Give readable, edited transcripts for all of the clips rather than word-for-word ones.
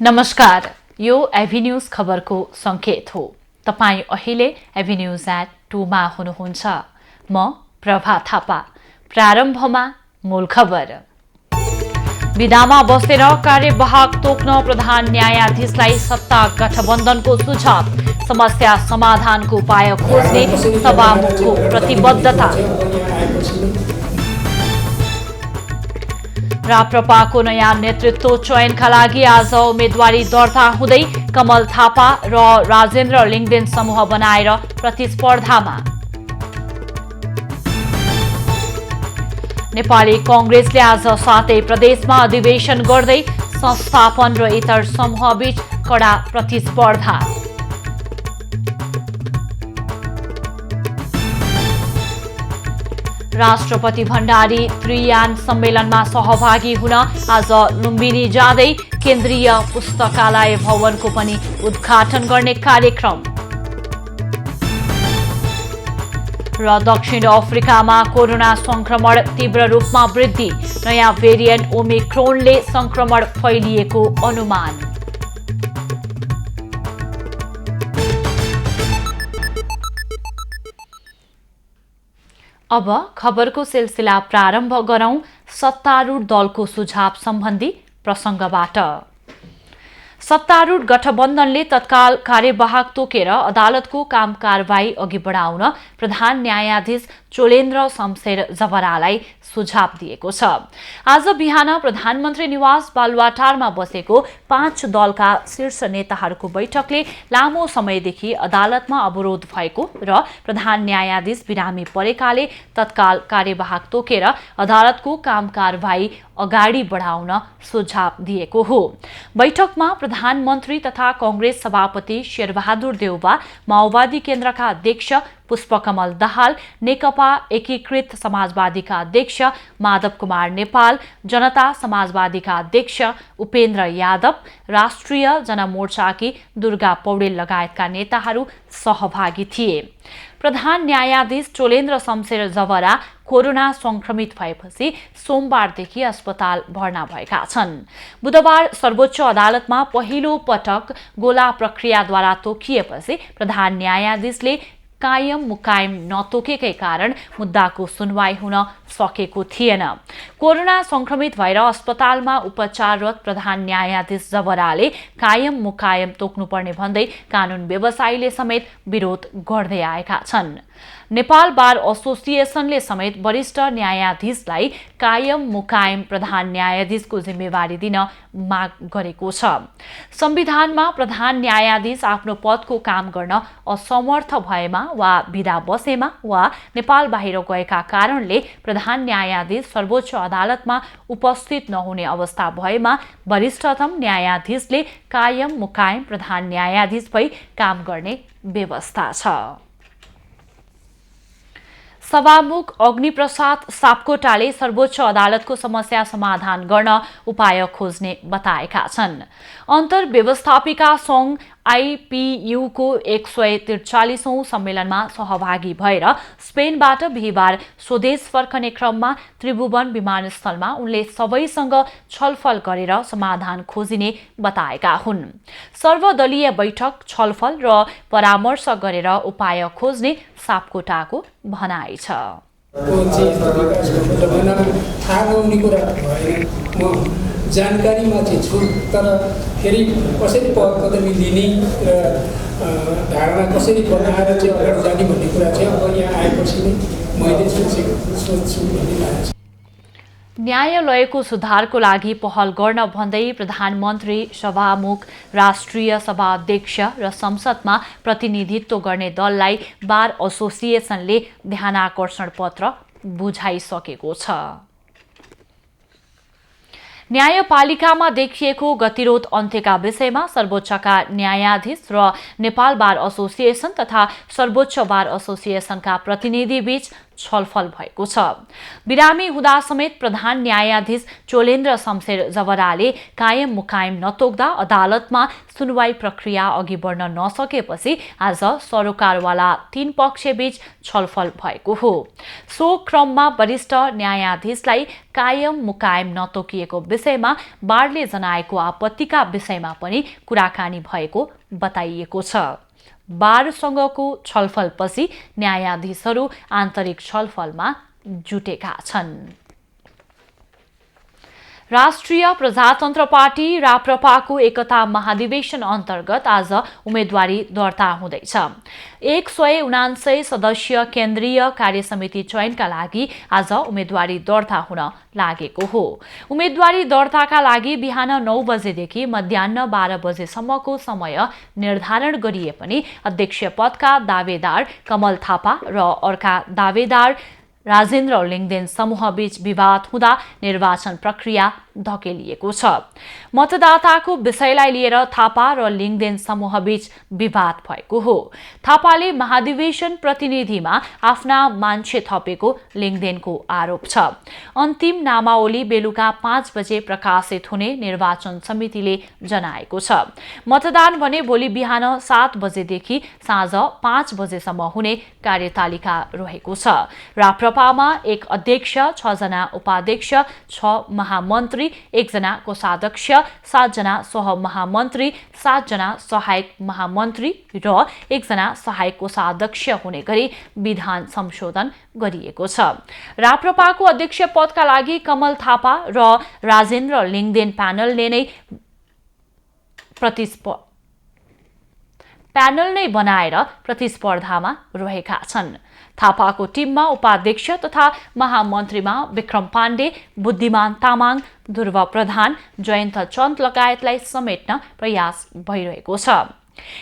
नमस्कार, यो एभिन्यूज खबरको संकेत हो। तपाईं अहिले एभिन्यूज@2 मा हुनुहुन्छ। म प्रभा थापा। प्रारम्भमा मूल खबर। विधामा बसेर कार्यवाहक तोक्न प्रधान न्यायाधीशलाई सत्ता गठबन्धनको सुझाव। समस्या समाधानको उपाय खोज्ने सभामुखको प्रतिबद्धता। राप्रपाको नयाँ नेतृत्व चयनका लागि आज उम्मेदवारी दर्ता हुँदै कमल थापा र राजेन्द्र लिङ्गदेन समूह बनाएर प्रतिस्पर्धामा। नेपाली कांग्रेसले आज 7 प्रदेशमा अधिवेशन गर्दै संस्थापन र इतर समूहबीच कडा प्रतिस्पर्धा। राष्ट्रपति भण्डारी त्रियान सम्मेलनमा सहभागी हुन आज लुम्बिनी जाँदै केन्द्रीय पुस्तकालय भवनको पनि उद्घाटन गर्ने कार्यक्रम। र दक्षिण अफ्रिकामा कोरोना संक्रमण तीव्र रूपमा वृद्धि। नयाँ भेरिएन्ट ओमिक्रोनले संक्रमण फैलिएको अनुमान। अब खबरको सिलसिला प्रारम्भ गरौं सत्तारूढ दलको सुझाव सम्बन्धी प्रसंगबाट। सत्तारूढ गठबन्धनले तत्काल कार्यवाहक तोकेर अदालतको काम कारबाही अघि बढाउन प्रधान न्यायाधीश चोलेन्द्र शमशेर जबरालाई सुझाव दिएको छ। आज बिहान प्रधानमन्त्री निवास बालुवाटारमा बसेको 5 दलका शीर्ष नेताहरूको बैठकले लामो समयदेखि अदालतमा अवरोध भएको र प्रधान न्यायाधीश बिरामी परेकाले तत्काल कार्यवाहक तोकेर अदालतको काम कारबाही अगाडि बढाउन सुझाव दिएको हो। बैठकमा प्रधानमन्त्री तथा कांग्रेस सभापति शेरबहादुर देउवा, माओवादी केन्द्रका अध्यक्ष पुष्पकमल दाहाल, नेकपा एकीकृत समाजवादीका अध्यक्ष माधव कुमार नेपाल, जनता समाजवादीका अध्यक्ष उपेन्द्र यादव, राष्ट्रिय जनमोर्चाकी दुर्गा पौडेल लगायतका नेताहरू सहभागी थिए। प्रधान न्यायाधीश चोलेन्द्र शमशेर जबरा कोरोना संक्रमित भएपछि सोमबारदेखि अस्पताल भर्ना भएका छन्। बुधबार सर्वोच्च अदालतमा पहिलो पटक गोला प्रक्रियाद्वारा तोकिएपछि प्रधान न्यायाधीशले कायम मुकायम नतोकेकै कारण मुद्दाको सुनवाई हुन सकेको थिएन। कोरोना संक्रमित भएर अस्पतालमा उपचाररत प्रधान न्यायाधीश जबराले कायम मुकायम तोक्नुपर्ने भन्दै कानून व्यवसायीले समेत विरोध गर्दै आएका छन्। नेपाल बार एसोसिएसनले समेत वरिष्ठ न्यायाधीशलाई कायम मुकायम प्रधान न्यायाधीशको जिम्मेवारी दिन माग गरेको छ। संविधानमा प्रधान न्यायाधीश आफ्नो पदको काम गर्न असमर्थ भएमा वा बिदा बसेमा वा नेपाल बाहिर गएका कारणले प्रधान न्यायाधीश सर्वोच्च अदालतमा उपस्थित नहुने अवस्था भएमा वरिष्ठतम न्यायाधीशले कायम मुकायम प्रधान न्यायाधीश भई काम गर्ने व्यवस्था छ। सभामुख अग्निप्रसाद सापकोटाले सर्वोच्च अदालतको समस्या समाधान गर्न उपाय खोज्ने बताएका छन्। अन्तर्व्यवस्थापिका संघ आईपीयूको 143औं सम्मेलनमा सहभागी भएर स्पेनबाट बिहिबार स्वदेश फर्कने क्रममा त्रिभुवन विमानस्थलमा उनले सबैसँग छलफल गरेर समाधान खोजिने बताएका हुन्। सर्वदलीय बैठक, छलफल र परामर्श गरेर उपाय खोज्ने सापकोटाको भनाइ छ। जानकारीमा चाहिँ छु, तर फेरि कसरी पदवी लिने र धारणा कसरी बनाएर चाहिँ अगाडि जाने भन्ने कुरा चाहिँ अब यहाँ आएपछि नै मैले सोच्छु भन्ने लाग्छ। न्यायालयको सुधारको लागि पहल गर्न भन्दै प्रधानमन्त्री, सभामुख, राष्ट्रिय सभा अध्यक्ष र संसदमा प्रतिनिधित्व गर्ने दललाई बार एसोसिएसनले ध्यानाकर्षण पत्र बुझाइसकेको छ। न्यायपालिकामा देखिएको गतिरोध अन्त्यका विषयमा सर्वोच्चका न्यायाधीश र नेपाल बार एसोसिएसन तथा सर्वोच्च बार एसोसिएसनका प्रतिनिधिबीच छलफल भएको छ। बिरामी हुँदा समेत प्रधान न्यायाधीश चोलेन्द्र शमशेर जवराले कायम मुकायम नतोक्दा अदालतमा सुनवाई प्रक्रिया अघि बढ्न नसकेपछि आज सरोकारवाला 3 पक्षबीच छलफल भएको हो। सो क्रममा वरिष्ठ न्यायाधीशलाई कायम मुकायम नतोकिएको विषयमा बारले जनाएको आपत्तिका विषयमा पनि कुराकानी भएको बताइएको छ। बारसँगको छलफलपछि न्यायाधीशहरू आन्तरिक छलफलमा जुटेका छन्। राष्ट्रिय प्रजातन्त्र पार्टी राप्रपाको एकता महाधिवेशन अन्तर्गत आज उम्मेदवारी दर्ता हुँदैछ। 179 सदस्यीय केन्द्रीय कार्यसमिति चयनका लागि आज उम्मेदवारी दर्ता हुन लागेको हो। उम्मेदवारी दर्ताका लागि बिहान 9 बजेदेखि मध्याह्न 12 बजेसम्मको समय निर्धारण गरिए पनि अध्यक्ष पदका दावेदार कमल थापा र अर्का दावेदार राजेन्द्र लिङदेन समूहबीच विवाद हुँदा निर्वाचन प्रक्रिया धकेलिएको छ। मतदाताको विषयलाई लिएर थापा र लिङदेन समूहबीच विवाद भएको हो। थापाले महाधिवेशन प्रतिनिधिमा आफ्ना मान्छे थपेको लिङदेनको आरोप छ। अन्तिम नामावली बेलुका 5 बजे प्रकाशित हुने निर्वाचन समितिले जनाएको छ। मतदान भने भोलि बिहान 7 बजेदेखि साँझ 5 बजेसम्म हुने कार्यतालिका रहेको छ। राप्रपामा 1 अध्यक्ष, 6 जना उपाध्यक्ष, 6 महामन्त्री, 1 जना कोषाध्यक्ष, 7 जना सहमहामन्त्री, 7 जना सहायक महामन्त्री र 1 जना सहायक कोषाध्यक्ष हुने गरी विधान संशोधन गरिएको छ। राप्रपाको अध्यक्ष पदका लागि कमल थापा र राजेन्द्र लिङदेन प्यानल नै बनाएर प्रतिस्पर्धामा रहेका छन्। थापाको टिममा उपाध्यक्ष तथा महामन्त्रीमा विक्रम पाण्डे, बुद्धिमान तामाङ, ध्रुव प्रधान, जयन्त चन्द लगायतलाई समेट्न प्रयास भइरहेको छ।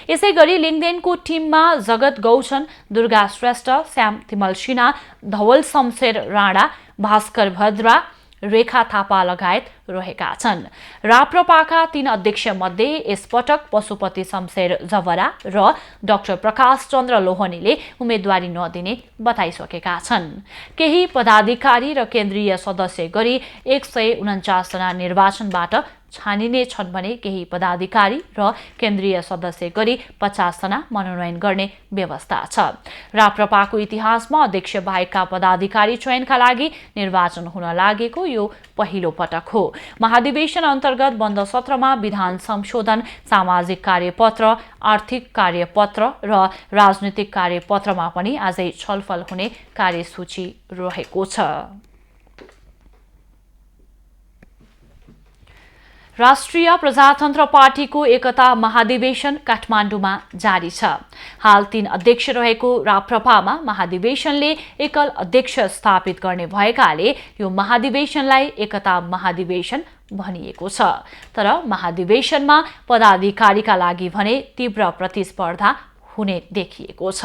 यसैगरी लिङदेनको टिममा जगत गौचन, दुर्गा श्रेष्ठ, श्याम तिमल सिन्हा, धवल शमशेर राणा, भास्कर भद्रा, रेखा थापा लगायत रहेका छन्। राप्रपाका 3 अध्यक्ष मध्ये यसपटक पशुपति शमशेर जवरा र डाक्टर प्रकाश चन्द्र लोहनीले उम्मेदवारी नदिने बताइसकेका छन्। केही पदाधिकारी र केन्द्रीय सदस्य गरी 149 जना निर्वाचनबाट छानिने छन् भने केही पदाधिकारी र केन्द्रीय सदस्य गरी 50 जना मनोनयन गर्ने व्यवस्था छ। राप्रपाको इतिहासमा अध्यक्ष बाहेकका पदाधिकारी चयनका लागि निर्वाचन हुन लागेको यो पहिलो पटक हो। महाधिवेशन अन्तर्गत बन्द सत्रमा विधान संशोधन, सामाजिक कार्यपत्र, आर्थिक कार्यपत्र र राजनीतिक कार्यपत्रमा पनि आजै छलफल हुने कार्यसूची रहेको छ। राष्ट्रिय प्रजातन्त्र पार्टीको एकता महाधिवेशन काठमाडौँमा जारी छ। हाल 3 अध्यक्ष रहेको राप्रपामा महाधिवेशनले एकल अध्यक्ष स्थापित गर्ने भएकाले यो महाधिवेशनलाई एकता महाधिवेशन भनिएको छ। तर महाधिवेशनमा पदाधिकारीका लागि भने तीव्र प्रतिस्पर्धा हुने देखिएको छ।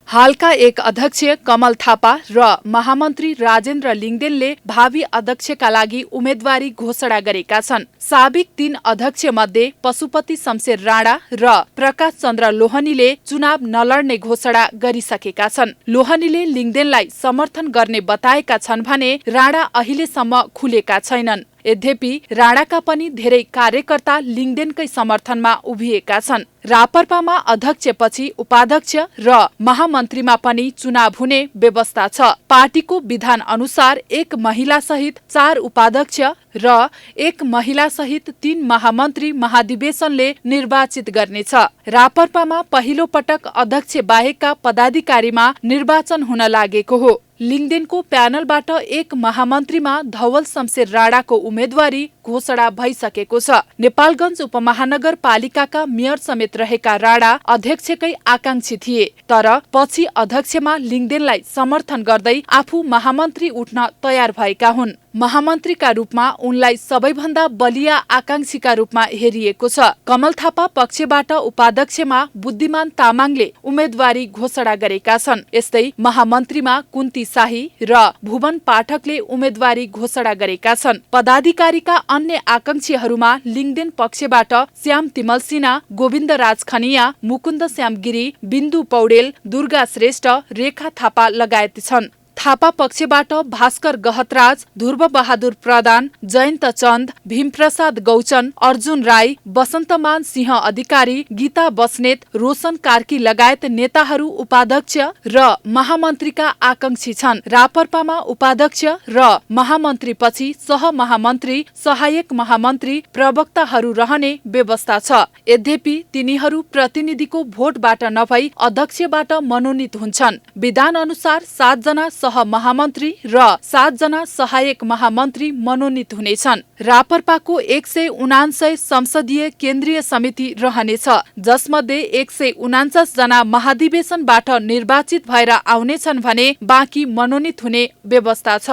हालका 1 अध्यक्ष कमल थापा र महामन्त्री राजेन्द्र लिङदेनले भावी अध्यक्षका लागि उम्मेदवारी घोषणा गरेका छन्। साबिक 3 अध्यक्ष मध्ये पशुपति शमशेर राणा र प्रकाश चन्द्र लोहनीले चुनाव नलड्ने घोषणा गरिसकेका छन्। लोहनीले लिङदेनलाई समर्थन गर्ने बताएका छन् भने राणा अहिलेसम्म खुलेका छैनन्। यद्यपि राणाका पनि धेरै कार्यकर्ता लिङदेनकै समर्थनमा उभिएका छन्। राप्रपामा अध्यक्षपछि उपाध्यक्ष र महामन्त्रीमा पनि चुनाव हुने व्यवस्था छ। पार्टीको विधान अनुसार 1 महिला सहित 4 उपाध्यक्ष र 1 महिला सहित 3 महामन्त्री महाधिवेशनले निर्वाचित गर्नेछ। राप्रपामा पहिलो पटक अध्यक्ष बाहेकका पदाधिकारीमा निर्वाचन हुन लागेको हो। लिङदेनको प्यानलबाट 1 महामन्त्रीमा धवल शमशेर राणाको उम्मेदवारी घोषणा भइसकेको छ। नेपालगञ्ज उपमहानगरपालिकाका मेयर समेत रहेका राणा अध्यक्षकै आकांक्षी थिए, तर पछि अध्यक्षमा लिङदेनलाई समर्थन गर्दै आफू महामन्त्री उठ्न तयार भएका हुन्। महामन्त्रीका रूपमा उनलाई सबैभन्दा बलिया आकांक्षीका रूपमा हेरिएको छ। कमल थापा पक्षबाट उपाध्यक्षमा बुद्धिमान तामाङले उम्मेदवारी घोषणा गरेका छन्। यस्तै महामन्त्रीमा कुन्ती शाही र भुवन पाठकले उम्मेदवारी घोषणा गरेका छन्। पदाधिकारीका अन्य आकांक्षीहरूमा लिङ्गदेन पक्षबाट श्याम तिमल सिन्हा, गोविन्द राज खनिया, मुकुन्द श्याम गिरी, बिन्दु पौडेल, दुर्गा श्रेष्ठ, रेखा थापा लगायत छन्। थापा पक्षबाट भास्कर गहतराज, ध्रुव बहादुर प्रधान, जयन्त चन्द, भीमप्रसाद गौचन, अर्जुन राई, वसन्तमान सिंह अधिकारी, गीता बस्नेत, रोशन कार्की लगायत नेताहरू उपाध्यक्ष र महामन्त्रीका आकांक्षी छन्। रापरपामा उपाध्यक्ष र महामन्त्रीपछि सहमहामन्त्री, सहायक महामन्त्री, प्रवक्ताहरू रहने व्यवस्था छ। यद्यपि तिनीहरू प्रतिनिधिको भोटबाट नभई अध्यक्षबाट मनोनित हुन्छन्। विधान अनुसार 7 जना महामन्त्री र 7 जना सहायक महामन्त्री मनोनित हुनेछन्। रापरपाको 149 संसदीय केन्द्रीय समिति रहनेछ, जसमध्ये 149 जना महाधिवेशनबाट निर्वाचित भएर आउनेछन् भने बाँकी मनोनित हुने व्यवस्था छ।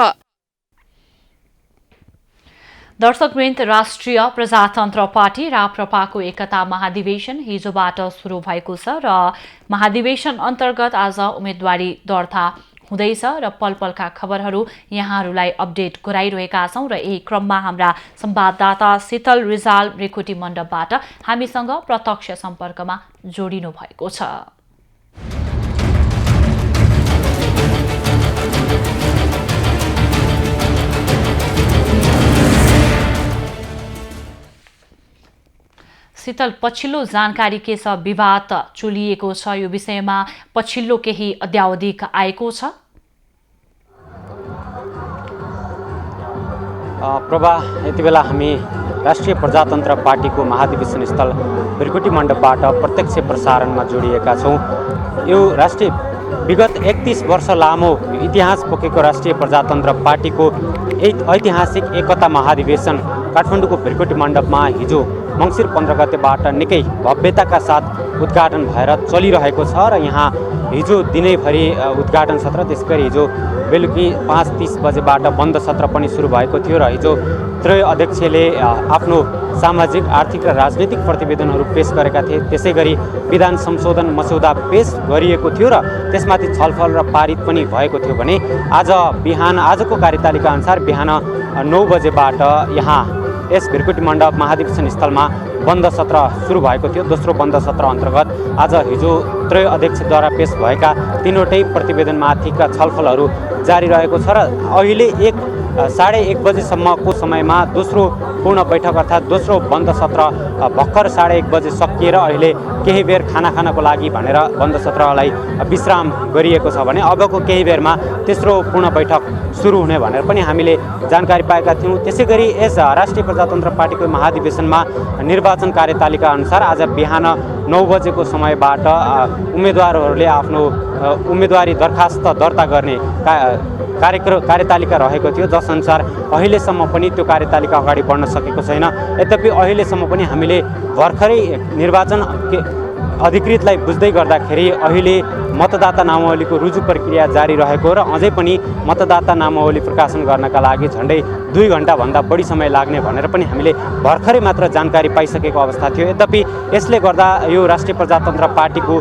दर्शकवृन्द, राष्ट्रिय प्रजातन्त्र पार्टी राप्रपाको एकता महाधिवेशन हिजोबाट सुरु भएको छ र महाधिवेशन अन्तर्गत आज उम्मेदवारी दर्ता हुँदैछ र पलपलका खबरहरू यहाँहरूलाई अपडेट गराइरहेका छौँ। र यही क्रममा हाम्रा संवाददाता शीतल रिजाल रेकुटी मण्डपबाट हामीसँग प्रत्यक्ष सम्पर्कमा जोडिनु भएको छ। शीतल, पछिल्लो जानकारी के छ? विवाद चुलिएको छ, यो विषयमा पछिल्लो केही अद्यावधिक आएको छ? प्रभा, यति बेला हामी राष्ट्रिय प्रजातन्त्र पार्टीको महाधिवेशन स्थल भृकुटी मण्डपबाट प्रत्यक्ष प्रसारणमा जोडिएका छौँ। यो राष्ट्रिय विगत 31 वर्ष लामो इतिहास बोकेको राष्ट्रिय प्रजातन्त्र पार्टीको ऐतिहासिक एकता महाधिवेशन काठमाडौँको भृकुटी मण्डपमा हिजो मङ्सिर 15 गतेबाट निकै भव्यताका साथ उद्घाटन भएर चलिरहेको छ र यहाँ हिजो दिनैभरि उद्घाटन सत्र, त्यसगरी हिजो बेलुकी 5:30 बजेबाट बन्द सत्र पनि सुरु भएको थियो र हिजो त्रय अध्यक्षले आफ्नो सामाजिक, आर्थिक र राजनीतिक प्रतिवेदनहरू पेश गरेका थिए। त्यसै गरी विधान संशोधन मस्यौदा पेश गरिएको थियो र त्यसमाथि छलफल र पारित पनि भएको थियो भने आजको कार्यतालिका अनुसार बिहान 9 बजेबाट यहाँ यस भृकुटी मण्डप महाधिवेशन स्थलमा बन्द सत्र सुरु भएको थियो। दोस्रो बन्द सत्र अन्तर्गत आज हिजो त्रय अध्यक्षद्वारा पेश भएका 3वटै प्रतिवेदनमाथिका छलफलहरू जारी रहेको छ र अहिले 1:30 बजेसम्मको समयमा दोस्रो पूर्ण बैठक अर्थात् दोस्रो बन्द सत्र भर्खर 1:30 बजे सकिएर अहिले केही बेर खाना खानको लागि भनेर बन्द सत्रलाई विश्राम गरिएको छ भने अबको केही बेरमा तेस्रो पूर्ण बैठक सुरु हुने भनेर पनि हामीले जानकारी पाएका थियौँ। त्यसै गरी यस राष्ट्रिय प्रजातन्त्र पार्टीको महाधिवेशनमा निर्वाचन कार्यतालिका अनुसार आज बिहान 9 बजेको समयबाट उम्मेदवारहरूले आफ्नो उम्मेदवारी दरखास्त दर्ता गर्ने कार्यतालिका रहेको थियो, जसअनुसार अहिलेसम्म पनि त्यो कार्यतालिका अगाडि बढ्न सकेको छैन। यद्यपि अहिलेसम्म पनि हामीले भर्खरै निर्वाचन अधिकृतलाई बुझ्दै गर्दाखेरि अहिले मतदाता नामावलीको रुजु प्रक्रिया जारी रहेको र अझै पनि मतदाता नामावली प्रकाशन गर्नका लागि झन्डै 2 घण्टाभन्दा बढी समय लाग्ने भनेर पनि हामीले भर्खरै मात्र जानकारी पाइसकेको अवस्था थियो। यद्यपि यसले गर्दा यो राष्ट्रिय प्रजातन्त्र पार्टीको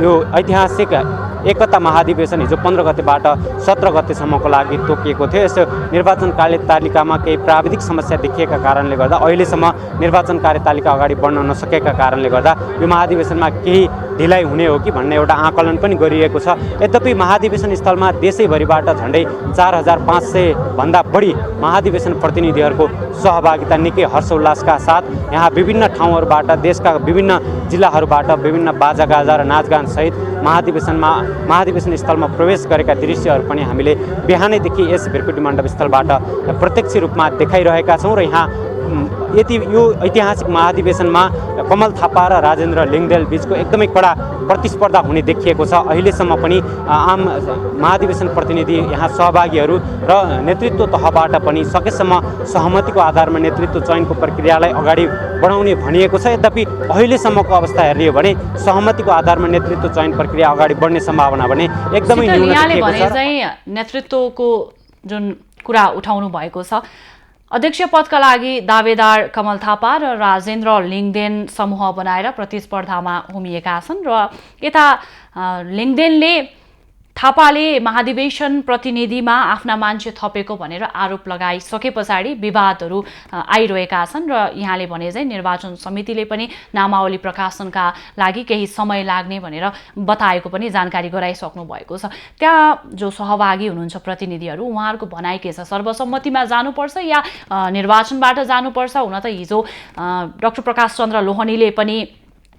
यो ऐतिहासिक एकता महाधिवेशन हिजो 15 गतेबाट 17 गतेसम्मको लागि तोकिएको थियो। यस निर्वाचन कार्यतालिकामा केही प्राविधिक समस्या देखिएका कारणले गर्दा अहिलेसम्म निर्वाचन कार्यतालिका अगाडि बढ्न नसकेका कारणले गर्दा यो महाधिवेशनमा केही ढिलाइ हुने हो कि भन्ने एउटा आकलन पनि गरिएको छ। यद्यपि महाधिवेशन स्थलमा देशैभरिबाट झन्डै 4500 भन्दा बढी महाधिवेशन प्रतिनिधिहरूको सहभागिता निकै हर्षोल्लासका साथ यहाँ विभिन्न ठाउँहरूबाट देशका विभिन्न जिल्लाहरूबाट विभिन्न बाजागाजा र नाचगान सहित महाधिवेशन स्थलमा प्रवेश गरेका दृश्यहरू पनि हामीले बिहानैदेखि यस भृकुटी मण्डप स्थलबाट प्रत्यक्ष रूपमा देखाइरहेका छौँ र यहाँ यो ऐतिहासिक महाधिवेशनमा कमल थापा र राजेन्द्र लिङ्गदेन बीचको एकदमै कडा प्रतिस्पर्धा हुने देखिएको छ। अहिलेसम्म पनि आम महाधिवेशन प्रतिनिधि यहाँ सहभागीहरू र नेतृत्व तहबाट पनि सकेसम्म सहमतिको आधारमा नेतृत्व चयनको प्रक्रियालाई अगाडि बढाउने भनिएको छ। यद्यपि अहिलेसम्मको अवस्था हेर्ने हो भने सहमतिको आधारमा नेतृत्व चयन प्रक्रिया अगाडि बढ्ने सम्भावना भने एकदमै न्यून देखिएको छ। नेतृत्वको जुन कुरा उठाउनु भएको छ। अध्यक्ष पदका लागि दावेदार कमल थापा र राजेन्द्र लिङदेन समूह बनाएर प्रतिस्पर्धामा होमिएका छन् र यता लिङदेनले थापाले महाधिवेशन प्रतिनिधिमा आफ्ना मान्छे थपेको भनेर आरोप लगाइसके पछाडि विवादहरू आइरहेका छन् र यहाँले भने चाहिँ निर्वाचन समितिले पनि नामावली प्रकाशनका लागि केही समय लाग्ने भनेर बताएको पनि जानकारी गराइसक्नु भएको छ। त्यहाँ जो सहभागी हुनुहुन्छ प्रतिनिधिहरू उहाँहरूको भनाइ के छ? सर्वसम्मतिमा जानुपर्छ या निर्वाचनबाट जानुपर्छ? हुन त हिजो डाक्टर प्रकाश चन्द्र लोहनीले पनि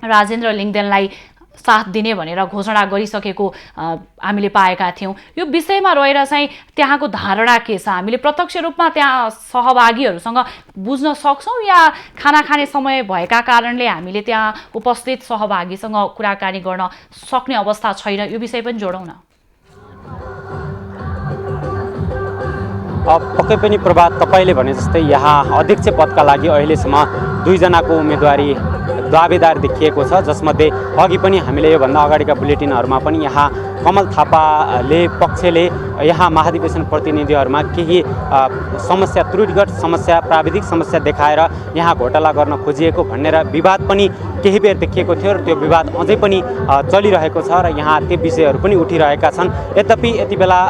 राजेन्द्र लिङदेनलाई साथ दिने भनेर घोषणा गरिसकेको हामीले पाएका थियौँ। यो विषयमा रहेर चाहिँ त्यहाँको धारणा के छ? हामीले प्रत्यक्ष रूपमा त्यहाँ सहभागीहरूसँग बुझ्न सक्छौँ या खाना खाने समय भएका कारणले हामीले त्यहाँ उपस्थित सहभागीसँग कुराकानी गर्न सक्ने अवस्था छैन? यो विषय पनि जोडौँ न। पक्कै पनि प्रभात, तपाईँले भने जस्तै यहाँ अध्यक्ष पदका लागि अहिलेसम्म 2 जनाको उम्मेदवारी दावेदार देखिएको छ, जसमध्ये अघि पनि हामीले योभन्दा अगाडिका बुलेटिनहरूमा पनि यहाँ कमल थापाले पक्षले यहाँ महाधिवेशन प्रतिनिधिहरूमा केही समस्या, त्रुटिगत समस्या, प्राविधिक समस्या देखाएर यहाँ घोटाला गर्न खोजिएको भनेर विवाद पनि केही बेर देखिएको थियो र त्यो विवाद अझै पनि चलिरहेको छ र यहाँ त्यो विषयहरू पनि उठिरहेका छन्। यद्यपि यति बेला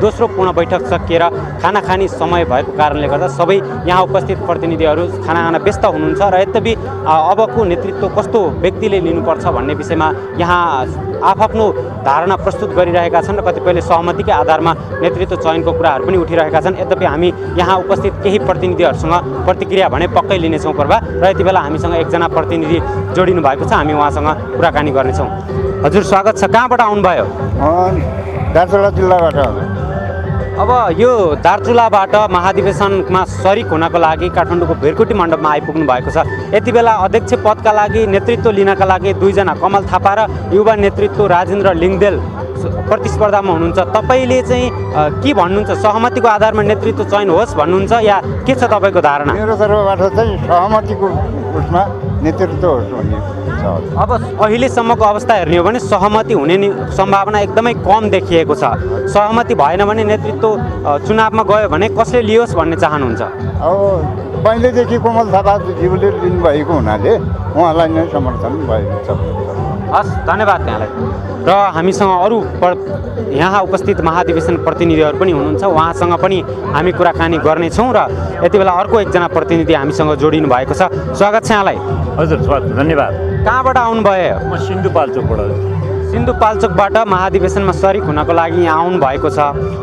दोस्रो पूर्ण बैठक सकिएर खाना खाने समय भएको कारणले गर्दा सबै यहाँ उपस्थित प्रतिनिधिहरू खाना खान व्यस्त हुनुहुन्छ र यद्यपि अबको नेतृत्व कस्तो व्यक्तिले लिनुपर्छ भन्ने विषयमा यहाँ आफ्नो धारणा प्रस्तुत गरिरहेका छन् र कतिपयले सहमतिकै आधारमा नेतृत्व चयनको कुराहरू पनि उठिरहेका छन्। यद्यपि हामी यहाँ उपस्थित केही प्रतिनिधिहरूसँग प्रतिक्रिया भने पक्कै लिनेछौँ पर्वा, र यति बेला हामीसँग एकजना प्रतिनिधि जोडिनु भएको छ, हामी उहाँसँग कुराकानी गर्नेछौँ। हजुर स्वागत छ, कहाँबाट आउनुभयो? दार्चुला जिल्लाबाट। अब यो दार्चुलाबाट महाधिवेशनमा सरिक हुनको लागि काठमाडौँको भेरकुटी मण्डपमा आइपुग्नु भएको छ। यति बेला अध्यक्ष पदका लागि नेतृत्व लिनका लागि 2 जना कमल थापा र युवा नेतृत्व राजेन्द्र लिङदेन प्रतिस्पर्धामा हुनुहुन्छ। तपाईँले चाहिँ के भन्नुहुन्छ? सहमतिको आधारमा नेतृत्व चयन होस् भन्नुहुन्छ या के छ तपाईँको धारणा? मेरो तर्फबाट चाहिँ सहमतिको उसमा नेतृत्व होस् भन्ने छ। अब अहिलेसम्मको अवस्था हेर्ने हो भने सहमति हुने सम्भावना एकदमै कम देखिएको छ। सहमति भएन भने नेतृत्व चुनावमा गयो भने कसले लियोस् भन्ने चाहनुहुन्छ? अब पहिलेदेखि कमल थापाज्यूले लिनुभएको हुनाले उहाँलाई नै समर्थन भएको छ। हस्, धन्यवाद त्यहाँलाई। र हामीसँग अरू यहाँ उपस्थित महाधिवेशन प्रतिनिधिहरू पनि हुनुहुन्छ, उहाँसँग पनि हामी कुराकानी गर्नेछौँ र यति बेला अर्को एकजना प्रतिनिधि हामीसँग जोडिनु भएको छ। स्वागत छ यहाँलाई। हजुर स्वागत, धन्यवाद। कहाँबाट आउनुभयो? म सिन्धुपाल्चोकबाट। सिन्धुपाल्चोकबाट महाधिवेशनमा सरिक हुनको लागि यहाँ आउनु भएको छ।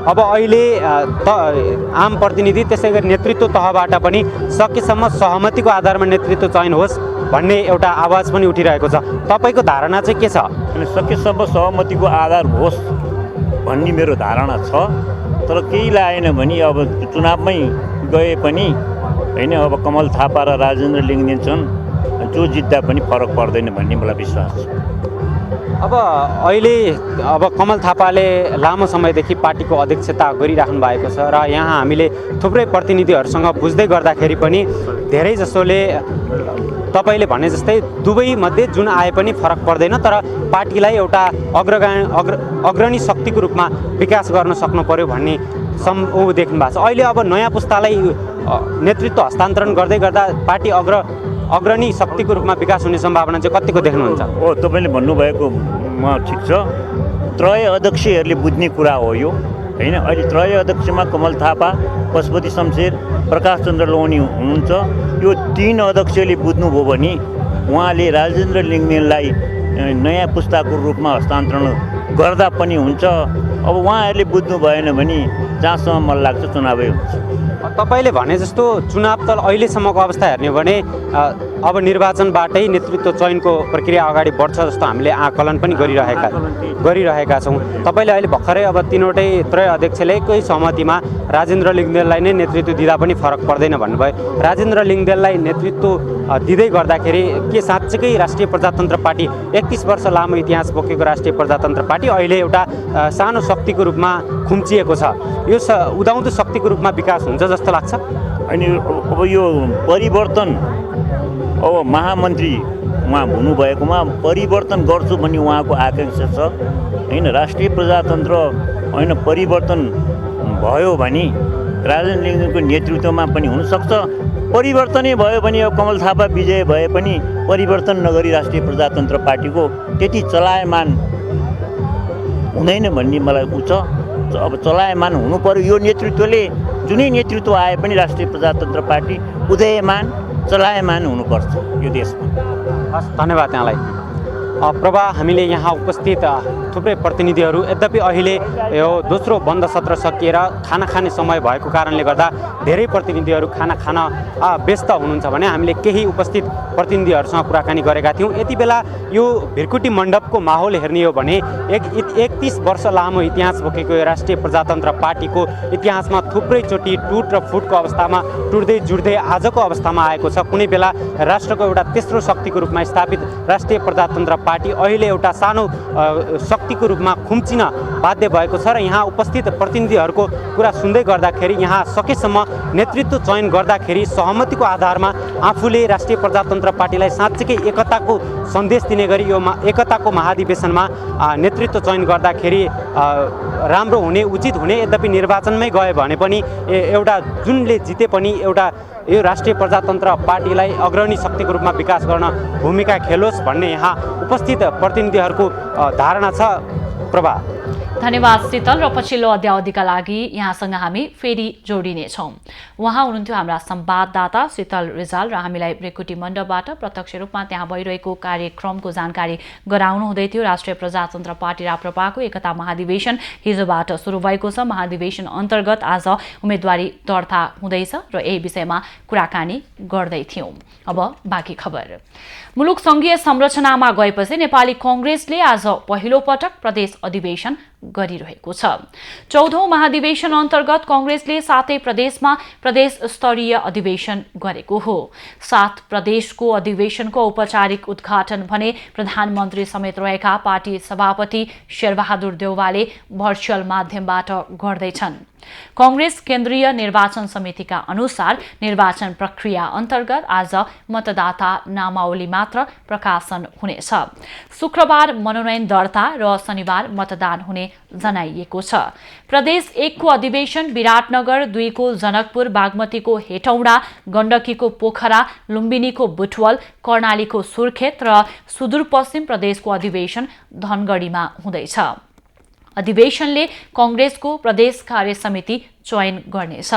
अब अहिले आम प्रतिनिधि त्यसै गरी नेतृत्व तहबाट पनि सकेसम्म सहमतिको आधारमा नेतृत्व चयन होस् भन्ने एउटा आवाज पनि उठिरहेको छ। तपाईँको धारणा चाहिँ के छ? अनि सकेसम्म सहमतिको आधार होस् भन्ने मेरो धारणा छ, तर केही लागेन भने अब चुनावमै गए पनि होइन, अब कमल थापा र राजेन्द्र लिङदेन छन्, जो जित्दा पनि फरक पर्दैन भन्ने मलाई विश्वास छ। अब अहिले कमल थापाले लामो समयदेखि पार्टीको अध्यक्षता गरिराख्नु भएको छ र यहाँ हामीले थुप्रै प्रतिनिधिहरूसँग बुझ्दै गर्दाखेरि पनि धेरै जसोले तपाईँले भने जस्तै दुवैमध्ये जुन आए पनि फरक पर्दैन, तर पार्टीलाई एउटा अग्रणी शक्तिको रूपमा विकास गर्न सक्नु पर्यो भन्ने देख्नु भएको छ। अहिले अब नयाँ पुस्तालाई नेतृत्व हस्तान्तरण गर्दै गर्दा पार्टी अग्रणी शक्तिको रूपमा विकास हुने सम्भावना चाहिँ कतिको देख्नुहुन्छ? तपाईँले भन्नुभएकोमा ठिक छ, त्रय अध्यक्षहरूले बुझ्ने कुरा हो यो होइन। अहिले त्रय अध्यक्षमा कमल थापा, पशुपति शमशेर, प्रकाश चन्द्र लोहनी हुनुहुन्छ। यो 3 अध्यक्षले बुझ्नुभयो भने उहाँले राजेन्द्र लिङदेनलाई नयाँ पुस्ताको रूपमा हस्तान्तरण गर्दा पनि हुन्छ। अब उहाँहरूले बुझ्नु भएन भने जहाँसम्म मलाई लाग्छ चुनावै हुन्छ। तपाईँले भने जस्तो चुनाव त अहिलेसम्मको अवस्था हेर्ने हो भने अब निर्वाचनबाटै नेतृत्व चयनको प्रक्रिया अगाडि बढ्छ जस्तो हामीले आकलन पनि गरिरहेका छौँ। तपाईँले अहिले भर्खरै अब 3वटै त्रय अध्यक्षले एकै सहमतिमा राजेन्द्र लिङदेनलाई नै नेतृत्व दिँदा पनि फरक पर्दैन भन्नुभयो। राजेन्द्र लिङदेनलाई नेतृत्व दिँदै गर्दाखेरि के साँच्चैकै राष्ट्रिय प्रजातन्त्र पार्टी 31 वर्ष लामो इतिहास बोकेको राष्ट्रिय प्रजातन्त्र पार्टी अहिले एउटा सानो शक्तिको रूपमा खुम्चिएको छ, यो उदाउँदो शक्तिको रूपमा विकास हुन्छ जस्तो लाग्छ? अनि अब यो परिवर्तन, अब महामन्त्री उहाँ हुनुभएकोमा परिवर्तन गर्छु भन्ने उहाँको आकाङ्क्षा छ होइन। राष्ट्रिय प्रजातन्त्र होइन परिवर्तन भयो भने राजेन्द्र लिङ्गदेनको नेतृत्वमा पनि हुनसक्छ। परिवर्तनै भयो भने अब कमल थापा विजय भए पनि परिवर्तन नगरी राष्ट्रिय प्रजातन्त्र पार्टीको त्यति चलायमान हुँदैन भन्ने मलाई छ। अब चलायमान हुनु पर्यो। यो नेतृत्वले जुनै नेतृत्व आए पनि राष्ट्रिय प्रजातन्त्र पार्टी उदयमान चलायमान हुनुपर्छ यो देशमा। हस्, धन्यवाद यहाँलाई। प्रभा, हामीले यहाँ उपस्थित थुप्रै प्रतिनिधिहरू, यद्यपि अहिले यो दोस्रो बन्द सत्र सकिएर खाना खाने समय भएको कारणले गर्दा धेरै प्रतिनिधिहरू खाना खान व्यस्त हुनुहुन्छ भने हामीले केही उपस्थित प्रतिनिधिहरूसँग कुराकानी गरेका थियौँ। यति बेला यो भिरकुटी मण्डपको माहौल हेर्ने हो भने 31 वर्ष लामो इतिहास बोकेको यो राष्ट्रिय प्रजातन्त्र पार्टीको इतिहासमा थुप्रै चोटि टुट र फुटको अवस्थामा टुट्दै जुट्दै आजको अवस्थामा आएको छ। कुनै बेला राष्ट्रको एउटा तेस्रो शक्तिको रूपमा स्थापित राष्ट्रिय प्रजातन्त्र पार्टी अहिले एउटा सानो शक्तिको रूपमा खुम्चिन बाध्य भएको छ र यहाँ उपस्थित प्रतिनिधिहरूको कुरा सुन्दै गर्दाखेरि यहाँ सकेसम्म नेतृत्व चयन गर्दाखेरि सहमतिको आधारमा आफूले राष्ट्रिय प्रजातन्त्र पार्टीलाई साँच्चीकै एकताको सन्देश दिने गरी यो एकताको महाधिवेशनमा नेतृत्व चयन गर्दाखेरि राम्रो हुने, उचित हुने। यद्यपि निर्वाचनमै गयो भने पनि एउटा जुनले जिते पनि एउटा यो राष्ट्रिय प्रजातन्त्र पार्टीलाई अग्रणी शक्तिको रूपमा विकास गर्न भूमिका खेलोस् भन्ने यहाँ उपस्थित प्रतिनिधिहरूको धारणा छ। प्रभा, धन्यवाद शीतल। र पछिल्लो अध्यावधिका लागि यहाँसँग हामी फेरि जोडिनेछौँ। उहाँ हुनुहुन्थ्यो हाम्रा संवाददाता शीतल रिजाल र हामीलाई भिरकुटी मण्डपबाट प्रत्यक्ष रूपमा त्यहाँ भइरहेको कार्यक्रमको जानकारी गराउनु हुँदै थियो। राष्ट्रिय प्रजातन्त्र पार्टी राप्रपाको एकता महाधिवेशन हिजोबाट सुरु भएको छ। महाधिवेशन अन्तर्गत आज उम्मेदवारी दर्ता हुँदैछ र यही विषयमा कुराकानी गर्दै थियौँ। अब बाँकी खबर। मुलुक संघीय संरचनामा गएपछि नेपाली कांग्रेसले आज पहिलो पटक प्रदेश अधिवेशन गरिरहेको छ। 14औं महाधिवेशन अन्तर्गत कांग्रेसले 7 प्रदेशमा प्रदेश स्तरीय अधिवेशन गरेको हो। 7 प्रदेशको अधिवेशनको औपचारिक उद्घाटन भने प्रधानमन्त्री समेत रहेका पार्टी सभापति शेरबहादुर देउवाले भर्चुअल माध्यमबाट गर्दैछन्। कांग्रेस केन्द्रीय निर्वाचन समितिका अनुसार निर्वाचन प्रक्रिया अन्तर्गत आज मतदाता नामावली मात्र प्रकाशन हुनेछ। शुक्रबार मनोनयन दर्ता र शनिबार मतदान हुने जनाइएको छ। प्रदेश 1 को अधिवेशन विराटनगर, 2 को जनकपुर, बागमतीको हेटौडा, गण्डकीको पोखरा, लुम्बिनीको बुटवल, कर्णालीको सुर्खेत र सुदूरपश्चिम प्रदेशको अधिवेशन धनगढीमा हुँदैछ। अधिवेशनले कांग्रेसको प्रदेश कार्य समिति चयन गर्नेछ।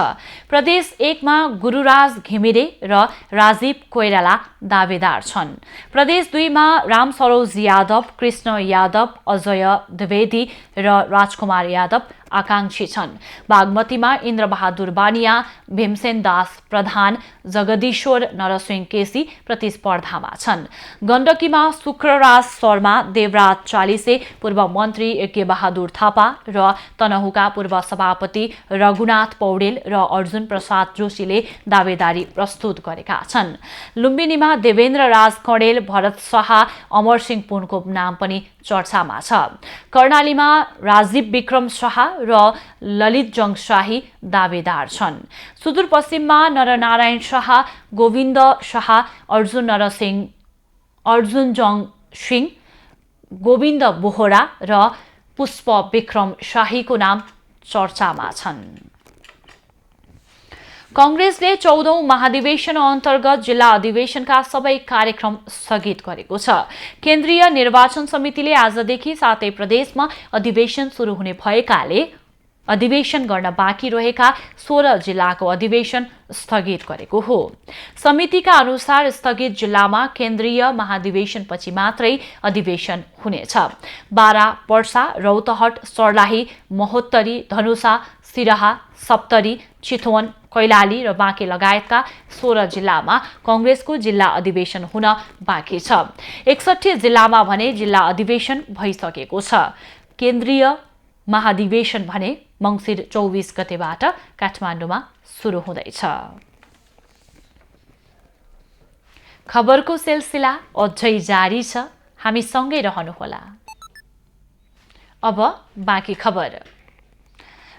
प्रदेश 1 मा गुरुराज घिमिरे र राजीव कोइराला दावेदार छन्। प्रदेश 2 मा रामसरोज यादव, कृष्ण यादव, अजय द्विवेदी र राजकुमार यादव आकांक्षी छन्। बागमतीमा इन्द्रबहादुर बानिया, भीमसेन दास प्रधान, जगदीश्वर नरसिंह केसी प्रतिस्पर्धामा छन्। गण्डकीमा शुक्रराज शर्मा, देवराज चालिसे, पूर्व मन्त्री यज्ञ बहादुर थापा र तनहुका पूर्व सभापति रघुनाथ पौडेल र अर्जुन प्रसाद जोशीले दावेदारी प्रस्तुत गरेका छन्। लुम्बिनीमा देवेन्द्र राज कणेल, भरत शाह, अमरसिंह पुनको नाम पनि चर्चामा छ। कर्णालीमा राजीव विक्रम शाह र ललित जंग शाही दावेदार छन्। सुदूरपश्चिममा नरनारायण शाह, गोविन्द शाह, अर्जुन जंग सिंह, गोविन्द बोहरा र पुष्प विक्रम शाहीको नाम चर्चामा छन्। कांग्रेसले 14औं महाधिवेशन अन्तर्गत जिल्ला अधिवेशनका सबै कार्यक्रम स्थगित गरेको छ। केन्द्रीय निर्वाचन समितिले आजदेखि 7 प्रदेशमा अधिवेशन सुरु हुने भएकाले अधिवेशन गर्न बाँकी रहेका 16 जिल्लाको अधिवेशन स्थगित गरेको हो। समितिका अनुसार स्थगित जिल्लामा केन्द्रीय महाधिवेशनपछि मात्रै अधिवेशन हुनेछ। बारा, पर्सा, रौतहट, सर्लाही, महोत्तरी, धनुषा, सिराहा, सप्तरी, चितवन, कैलाली र बाँके लगायतका 16 जिल्लामा कांग्रेसको जिल्ला अधिवेशन हुन बाँकी छ। 61 जिल्लामा भने जिल्ला अधिवेशन भइसकेको छ। केन्द्रीय महाधिवेशन भने मंसिर 24 गतेबाट काठमाडौँमा सुरु हुँदैछ। खबरको सिलसिला अझै जारी छ, हामी सँगै रहनुहोला। अब बाँकी खबर।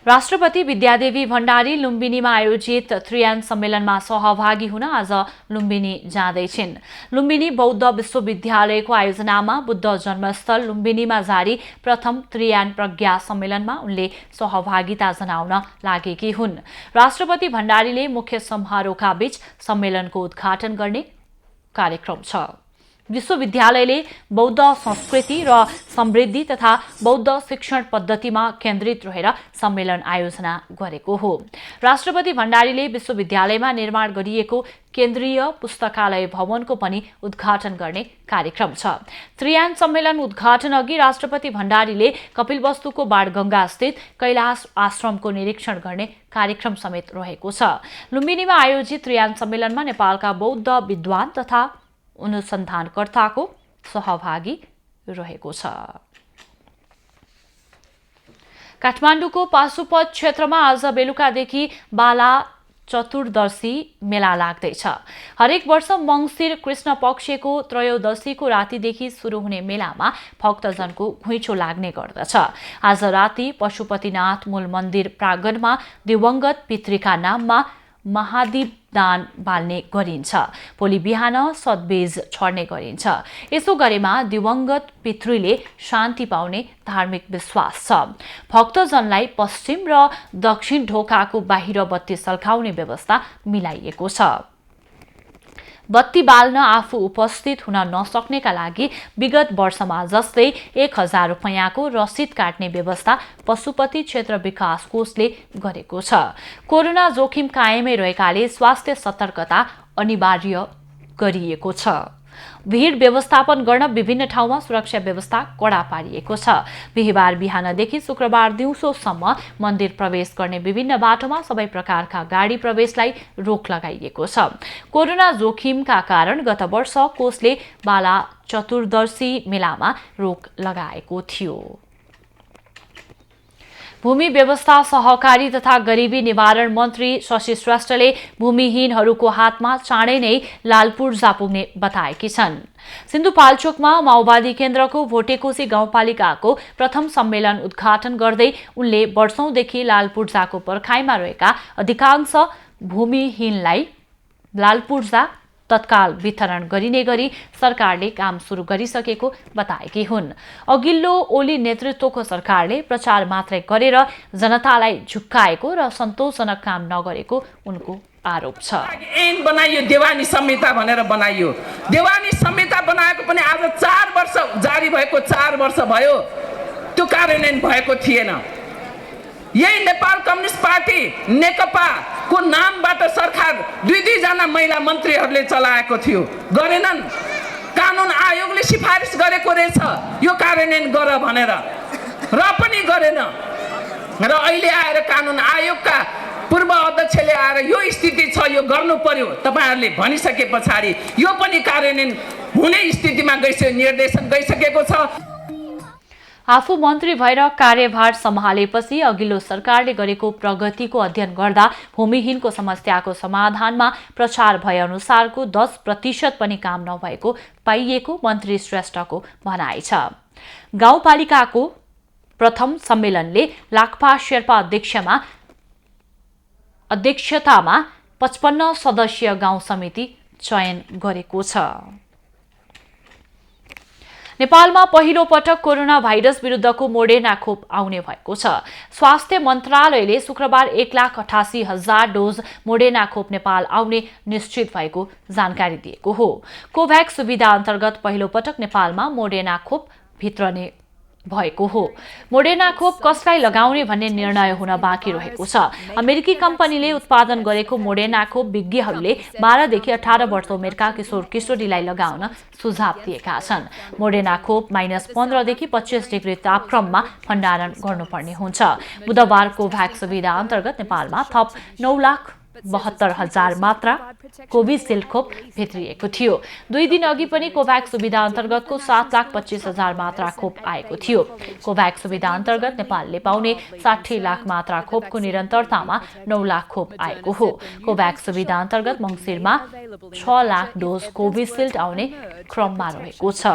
राष्ट्रपति विद्यादेवी भण्डारी लुम्बिनीमा आयोजित त्रियान सम्मेलनमा सहभागी हुन आज लुम्बिनी जाँदैछिन्। लुम्बिनी बौद्ध विश्वविद्यालयको आयोजनामा बुद्ध जन्मस्थल लुम्बिनीमा जारी प्रथम त्रियान प्रज्ञा सम्मेलनमा उनले सहभागिता जनाउन लागेकी हुन्। राष्ट्रपति भण्डारीले मुख्य समारोहका बीच सम्मेलनको उद्घाटन गर्ने कार्यक्रम छ। विश्वविद्यालयले बौद्ध संस्कृति र समृद्धि तथा बौद्ध शिक्षण पद्धतिमा केन्द्रित रहेर सम्मेलन आयोजना गरेको हो। राष्ट्रपति भण्डारीले विश्वविद्यालयमा निर्माण गरिएको केन्द्रीय पुस्तकालय भवनको पनि उद्घाटन गर्ने कार्यक्रम छ। त्रियान सम्मेलन उद्घाटन अघि राष्ट्रपति भण्डारीले कपिलवस्तुको बाणगङ्गा स्थित कैलाश आश्रमको निरीक्षण गर्ने कार्यक्रम समेत रहेको छ। लुम्बिनीमा आयोजित त्रियान सम्मेलनमा नेपालका बौद्ध विद्वान तथा अनुसन्धानकर्ताको सहभागी रहेको छ। काठमाडौँको पाशुपत क्षेत्रमा आज बेलुकादेखि बाला चतुर्दशी मेला लाग्दैछ। हरेक वर्ष मङ्सिर कृष्ण पक्षको त्रयोदशीको रातिदेखि सुरु हुने मेलामा भक्तजनको घुइँचो लाग्ने गर्दछ। आज राति पशुपतिनाथ मूल मन्दिर प्राङ्गणमा दिवंगत पितृका नाममा महादीप दान बाल्ने गरिन्छ। भोलि बिहान सद्बीज छर्ने गरिन्छ। यसो गरेमा दिवंगत पितृले शान्ति पाउने धार्मिक विश्वास छ। भक्तजनलाई पश्चिम र दक्षिण ढोकाको बाहिर बत्ती सल्काउने व्यवस्था मिलाइएको छ। बत्ती बाल्न आफू उपस्थित हुन नसक्नेका लागि विगत वर्षमा जस्तै 1000 रुपैयाँको रसिद काट्ने व्यवस्था पशुपति क्षेत्र विकास कोषले गरेको छ। कोरोना जोखिम कायमै रहेकाले स्वास्थ्य सतर्कता अनिवार्य गरिएको छ। भीड व्यवस्थापन गर्न विभिन्न ठाउँमा सुरक्षा व्यवस्था कडा पारिएको छ। बिहीबार बिहानदेखि शुक्रबार दिउँसोसम्म मन्दिर प्रवेश गर्ने विभिन्न बाटोमा सबै प्रकारका गाडी प्रवेशलाई रोक लगाइएको छ। कोरोना जोखिमका कारण गत वर्ष कोषले बाला चतुर्दशी मेलामा रोक लगाएको थियो। भूमि व्यवस्था सहकारी तथा गरिबी निवारण मन्त्री शशि श्रेष्ठले भूमिहीनहरूको हातमा चाँडै नै लाल पूर्जा पुग्ने बताएकी छन्। सिन्धुपाल्चोकमा माओवादी केन्द्रको भोटेकोशी गाउँपालिकाको प्रथम सम्मेलन उद्घाटन गर्दै उनले वर्षौंदेखि लाल पूर्जाको पर्खाइमा रहेका अधिकांश भूमिहीनलाई लाल पूर्जा तत्काल वितरण गरिने गरी सरकारले काम सुरु गरिसकेको बताएकी हुन्। अघिल्लो ओली नेतृत्वको सरकारले प्रचार मात्रै गरेर जनतालाई झुक्काएको र सन्तोषजनक काम नगरेको उनको आरोप छ। ऐन बनाइयो, देवानी संहिता भनेर बनाइयो। देवानी संहिता बनाएको पनि आज 4 वर्ष जारी भएको 4 वर्ष भयो, त्यो कार्यान्वयन भएको थिएन। यही नेपाल कम्युनिस्ट पार्टी नेकपाको नामबाट सरकार 2 जना महिला मन्त्रीहरूले चलाएको थियो, गरेनन्। कानुन आयोगले सिफारिस गरेको रहेछ यो कार्यान्वयन गर भनेर, र पनि गरेन। र अहिले आएर कानुन आयोगका पूर्व अध्यक्षले आएर यो स्थिति छ, यो गर्नु पर्यो तपाईहरुले भनिसके पछाडि यो पनि कार्यान्वयन हुने स्थितिमा निर्देशन गइसकेको छ। आफू मन्त्री भएर कार्यभार सम्हालेपछि अघिल्लो सरकारले गरेको प्रगतिको अध्ययन गर्दा भूमिहीनको समस्याको समाधानमा प्रचार भए अनुसारको 10% पनि काम नभएको पाइएको मन्त्री श्रेष्ठको भनाइ छ। गाउँपालिकाको प्रथम सम्मेलनले लाक्पा शेर्पा अध्यक्षतामा 55 सदस्यीय गाउँ समिति चयन गरेको छ। नेपालमा पहिलो पटक कोरोना भाइरस विरुद्धको मोडेर्ना खोप आउने भएको छ। स्वास्थ्य मन्त्रालयले शुक्रबार 1,88,000 डोज मोडेर्ना खोप नेपाल आउने निश्चित भएको जानकारी दिएको हो। कोभ्याक्स सुविधा अन्तर्गत पहिलो पटक नेपालमा मोडेर्ना खोप भित्रने भएको हो। मोडेर्ना खोप कसलाई लगाउने भन्ने निर्णय हुन बाँकी रहेको छ। अमेरिकी कम्पनीले उत्पादन गरेको मोडेर्ना खोप विज्ञहरूले 12 देखि 18 वर्ष उमेरका किशोर किशोरीलाई लगाउन सुझाव दिएका छन्। मोडेर्ना खोप -15 देखि 25 डिग्री तापक्रममा भण्डारण गर्नुपर्ने हुन्छ। बुधबार कोभ्याक्स सुविधा अन्तर्गत नेपालमा थप 9,72,000 मात्रा कोभिसिल्ड खोप भित्रिएको थियो। 2 दिन अघि पनि कोभ्याक्स सुविधा अन्तर्गतको 7,25,000 मात्रा खोप आएको थियो। कोभ्याक्स सुविधा अन्तर्गत नेपालले पाउने 60 लाख मात्रा खोपको निरन्तरतामा 9 लाख खोप आएको हो। कोभ्याक्स सुविधा अन्तर्गत मङ्सिरमा 6 लाख डोज कोभिसिल्ड आउने क्रममा रहेको छ।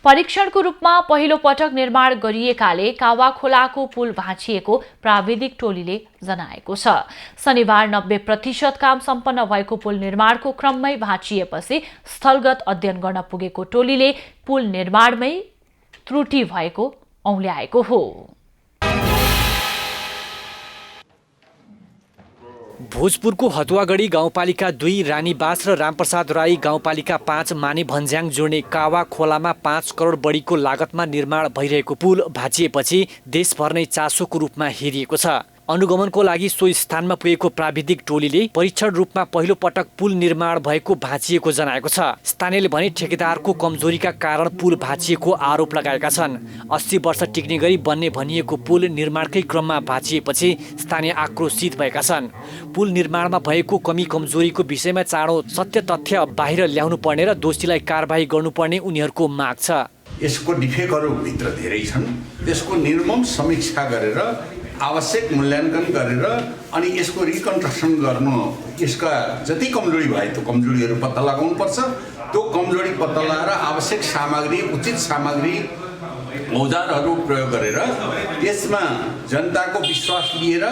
परीक्षणको रूपमा पहिलो पटक निर्माण गरिएकाले कावा खोलाको पुल भाँचिएको प्राविधिक टोलीले जनाएको छ। शनिबार 90% काम सम्पन्न भएको पुल निर्माणको क्रममै भाँचिएपछि स्थलगत अध्ययन गर्न पुगेको टोलीले पुल निर्माणमै त्रुटि भएको औल्याएको हो। भोजपुरको हतुवागढी गाउँपालिका 2, रानीबास र रामप्रसाद राई गाउँपालिका 5 माने भन्ज्याङ जोड्ने कावा खोलामा 5 करोड बढीको लागतमा निर्माण भइरहेको पुल भाँचिएपछि देशभर नै चासोको रूपमा हेरिएको छ। अनुगमनको लागि सो स्थानमा पुगेको प्राविधिक टोलीले परीक्षण रूपमा पहिलो पटक पुल निर्माण भएको भाँचिएको जनाएको छ। स्थानीयले भने ठेकेदारको कमजोरीका कारण पुल भाँचिएको आरोप लगाएका छन्। 80 वर्ष टिक्ने गरी बन्ने भनिएको पुल निर्माणकै क्रममा भाँचिएपछि स्थानीय आक्रोशित भएका छन्। पुल निर्माणमा भएको कमी कमजोरीको विषयमा चाँडो सत्य तथ्य बाहिर ल्याउनु पर्ने र दोषीलाई कारबाही गर्नुपर्ने उनीहरूको माग छ। यसको डिफेक्टहरू भित्र धेरै छन्। त्यसको निर्मम समीक्षा गरेर आवश्यक मूल्याङ्कन गरेर अनि यसको रिकन्स्ट्रक्सन गर्नु, यसका जति कमजोरी भए त्यो कमजोरीहरू पत्ता लगाउनुपर्छ। त्यो कमजोरी पत्ता लगाएर आवश्यक सामग्री, उचित सामग्री, औजारहरू प्रयोग गरेर त्यसमा जनताको विश्वास लिएर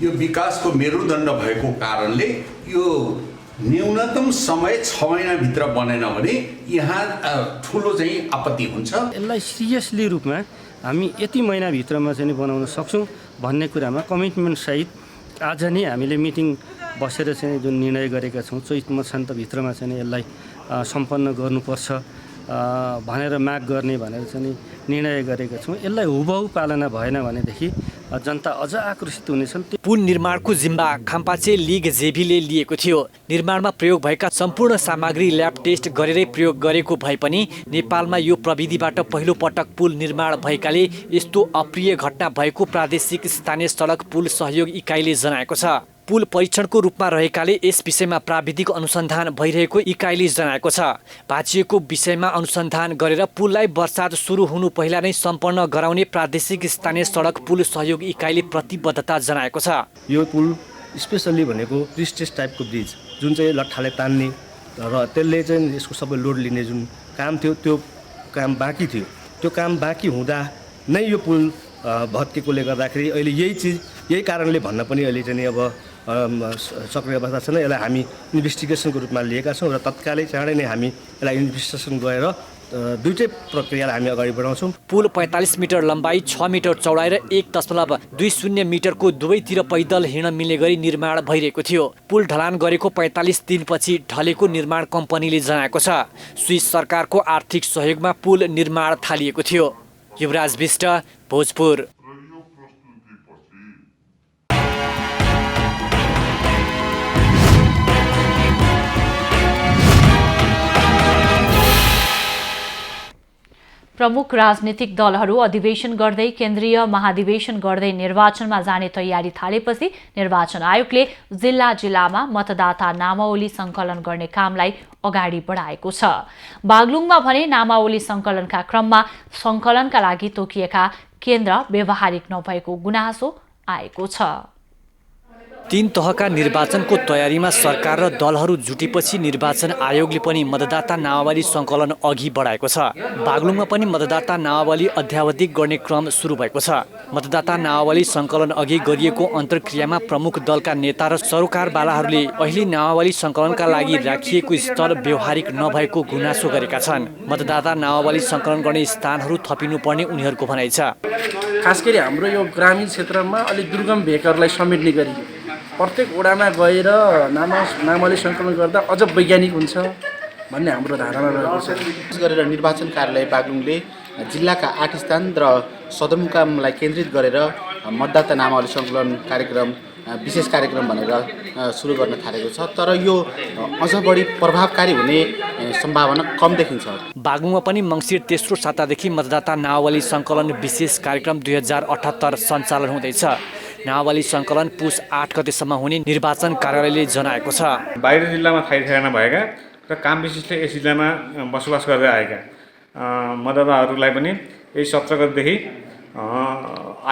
यो विकासको मेरुदण्ड भएको कारणले यो न्यूनतम समय 6 महिनाभित्र बनेन भने यहाँ ठुलो चाहिँ आपत्ति हुन्छ। यसलाई सिरियसली रूपमा हामी यति महिनाभित्रमा चाहिँ बनाउन सक्छौँ भन्ने कुरामा कमिटमेन्ट सहित आज नै हामीले मिटिङ बसेर चाहिँ जुन निर्णय गरेका छौँ चैत मसान्तभित्रमा चाहिँ यसलाई सम्पन्न गर्नुपर्छ भनेर माग गर्ने भनेर चाहिँ निर्णय गरेका छौँ। यसलाई हुबहु पालना भएन भनेदेखि जनता अझ आक्रोशित हुनेछन्। पुल निर्माणको जिम्मा खाम्पाचे लिग जेभीले लिएको थियो। निर्माणमा प्रयोग भएका सम्पूर्ण सामग्री ल्याब टेस्ट गरेरै प्रयोग गरेको भए पनि नेपालमा यो प्रविधिबाट पहिलो पटक पुल निर्माण भएकाले यस्तो अप्रिय घटना भएको प्रादेशिक स्थानीय सडक पुल सहयोग इकाइले जनाएको छ। पुल परीक्षणको रूपमा रहेकाले यस विषयमा प्राविधिक अनुसन्धान भइरहेको इकाइले जनाएको छ। भाँचिएको विषयमा अनुसन्धान गरेर पुललाई वर्षात सुरु हुनु पहिला नै सम्पन्न गराउने प्रादेशिक स्थानीय सडक पुल सहयोग इकाइले प्रतिबद्धता जनाएको छ। यो पुल स्पेसल्ली भनेको प्रिस्टेज टाइपको ब्रिज जुन चाहिँ लट्ठाले तान्ने र त्यसले चाहिँ यसको सबै लोड लिने जुन काम थियो त्यो काम बाँकी थियो। त्यो काम बाँकी हुँदा नै यो पुल भत्केकोले गर्दाखेरि अहिले यही कारणले भन्न पनि अहिले चाहिँ अब सक्रिय अवस्था छैन। यसलाई हामी इन्भेस्टिगेसनको रूपमा लिएका छौँ र तत्कालै चाँडै नै हामी यसलाई इन्भेस्टिगेसन गरेर दुईटै प्रक्रियालाई हामी अगाडि बढाउँछौँ। पुल 45 मिटर लम्बाइ, 6 मिटर चौडाइ र 1.20 मिटरको दुवैतिर पैदल हिँड्न मिल्ने गरी निर्माण भइरहेको थियो। पुल ढलान गरेको 45 दिनपछि ढलेको निर्माण कम्पनीले जनाएको छ। स्विस सरकारको आर्थिक सहयोगमा पुल निर्माण थालिएको थियो। युवराज विष्ट, भोजपुर। प्रमुख राजनीतिक दलहरू अधिवेशन गर्दै केन्द्रीय महाधिवेशन गर्दै निर्वाचनमा जाने तयारी थालेपछि निर्वाचन आयोगले जिल्लामा मतदाता नामावली सङ्कलन गर्ने कामलाई अगाडि बढाएको छ। बागलुङमा भने नामावली सङ्कलनका क्रममा सङ्कलनका लागि तोकिएका केन्द्र व्यावहारिक नभएको गुनासो आएको छ। 3 तहका निर्वाचनको तयारीमा सरकार र दलहरू जुटेपछि निर्वाचन आयोगले पनि मतदाता नामावली सङ्कलन अघि बढाएको छ। बागलुङमा पनि मतदाता नामावली अध्यावधिक गर्ने क्रम सुरु भएको छ। मतदाता नामावली सङ्कलन अघि गरिएको अन्तर्क्रियामा प्रमुख दलका नेता र सरोकारवालाहरूले अहिले नामावली सङ्कलनका लागि राखिएको स्थल व्यावहारिक नभएको गुनासो गरेका छन्। मतदाता नामावली सङ्कलन गर्ने स्थानहरू थपिनुपर्ने उनीहरूको भनाइ छ। खास गरी हाम्रो यो ग्रामीण क्षेत्रमा अलिक दुर्गम भेकहरूलाई समेट्ने गरी प्रत्येक वडामा गएर नामावली सङ्कलन गर्दा अझ वैज्ञानिक हुन्छ भन्ने हाम्रो धारणा रहेको छ। विशेष गरेर निर्वाचन कार्यालय बागलुङले जिल्लाका 8 स्थान र सदरमुकामलाई केन्द्रित गरेर मतदाता नामावली सङ्कलन कार्यक्रम विशेष कार्यक्रम भनेर सुरु गर्न थालेको छ। तर यो अझ बढी प्रभावकारी हुने सम्भावना कम देखिन्छ। बागलुङमा पनि मङ्सिर तेस्रो सातादेखि मतदाता नामावली सङ्कलन विशेष कार्यक्रम 2078 सञ्चालन हुँदैछ। नामावली सङ्कलन पुस 8 गतेसम्म हुने निर्वाचन कार्यालयले जनाएको छ। बाहिर जिल्लामा थायी ठेगाना भएका र काम विशिष्टले यस जिल्लामा बसोबास गर्दै आएका मतदाताहरूलाई पनि यही 17 गतेदेखि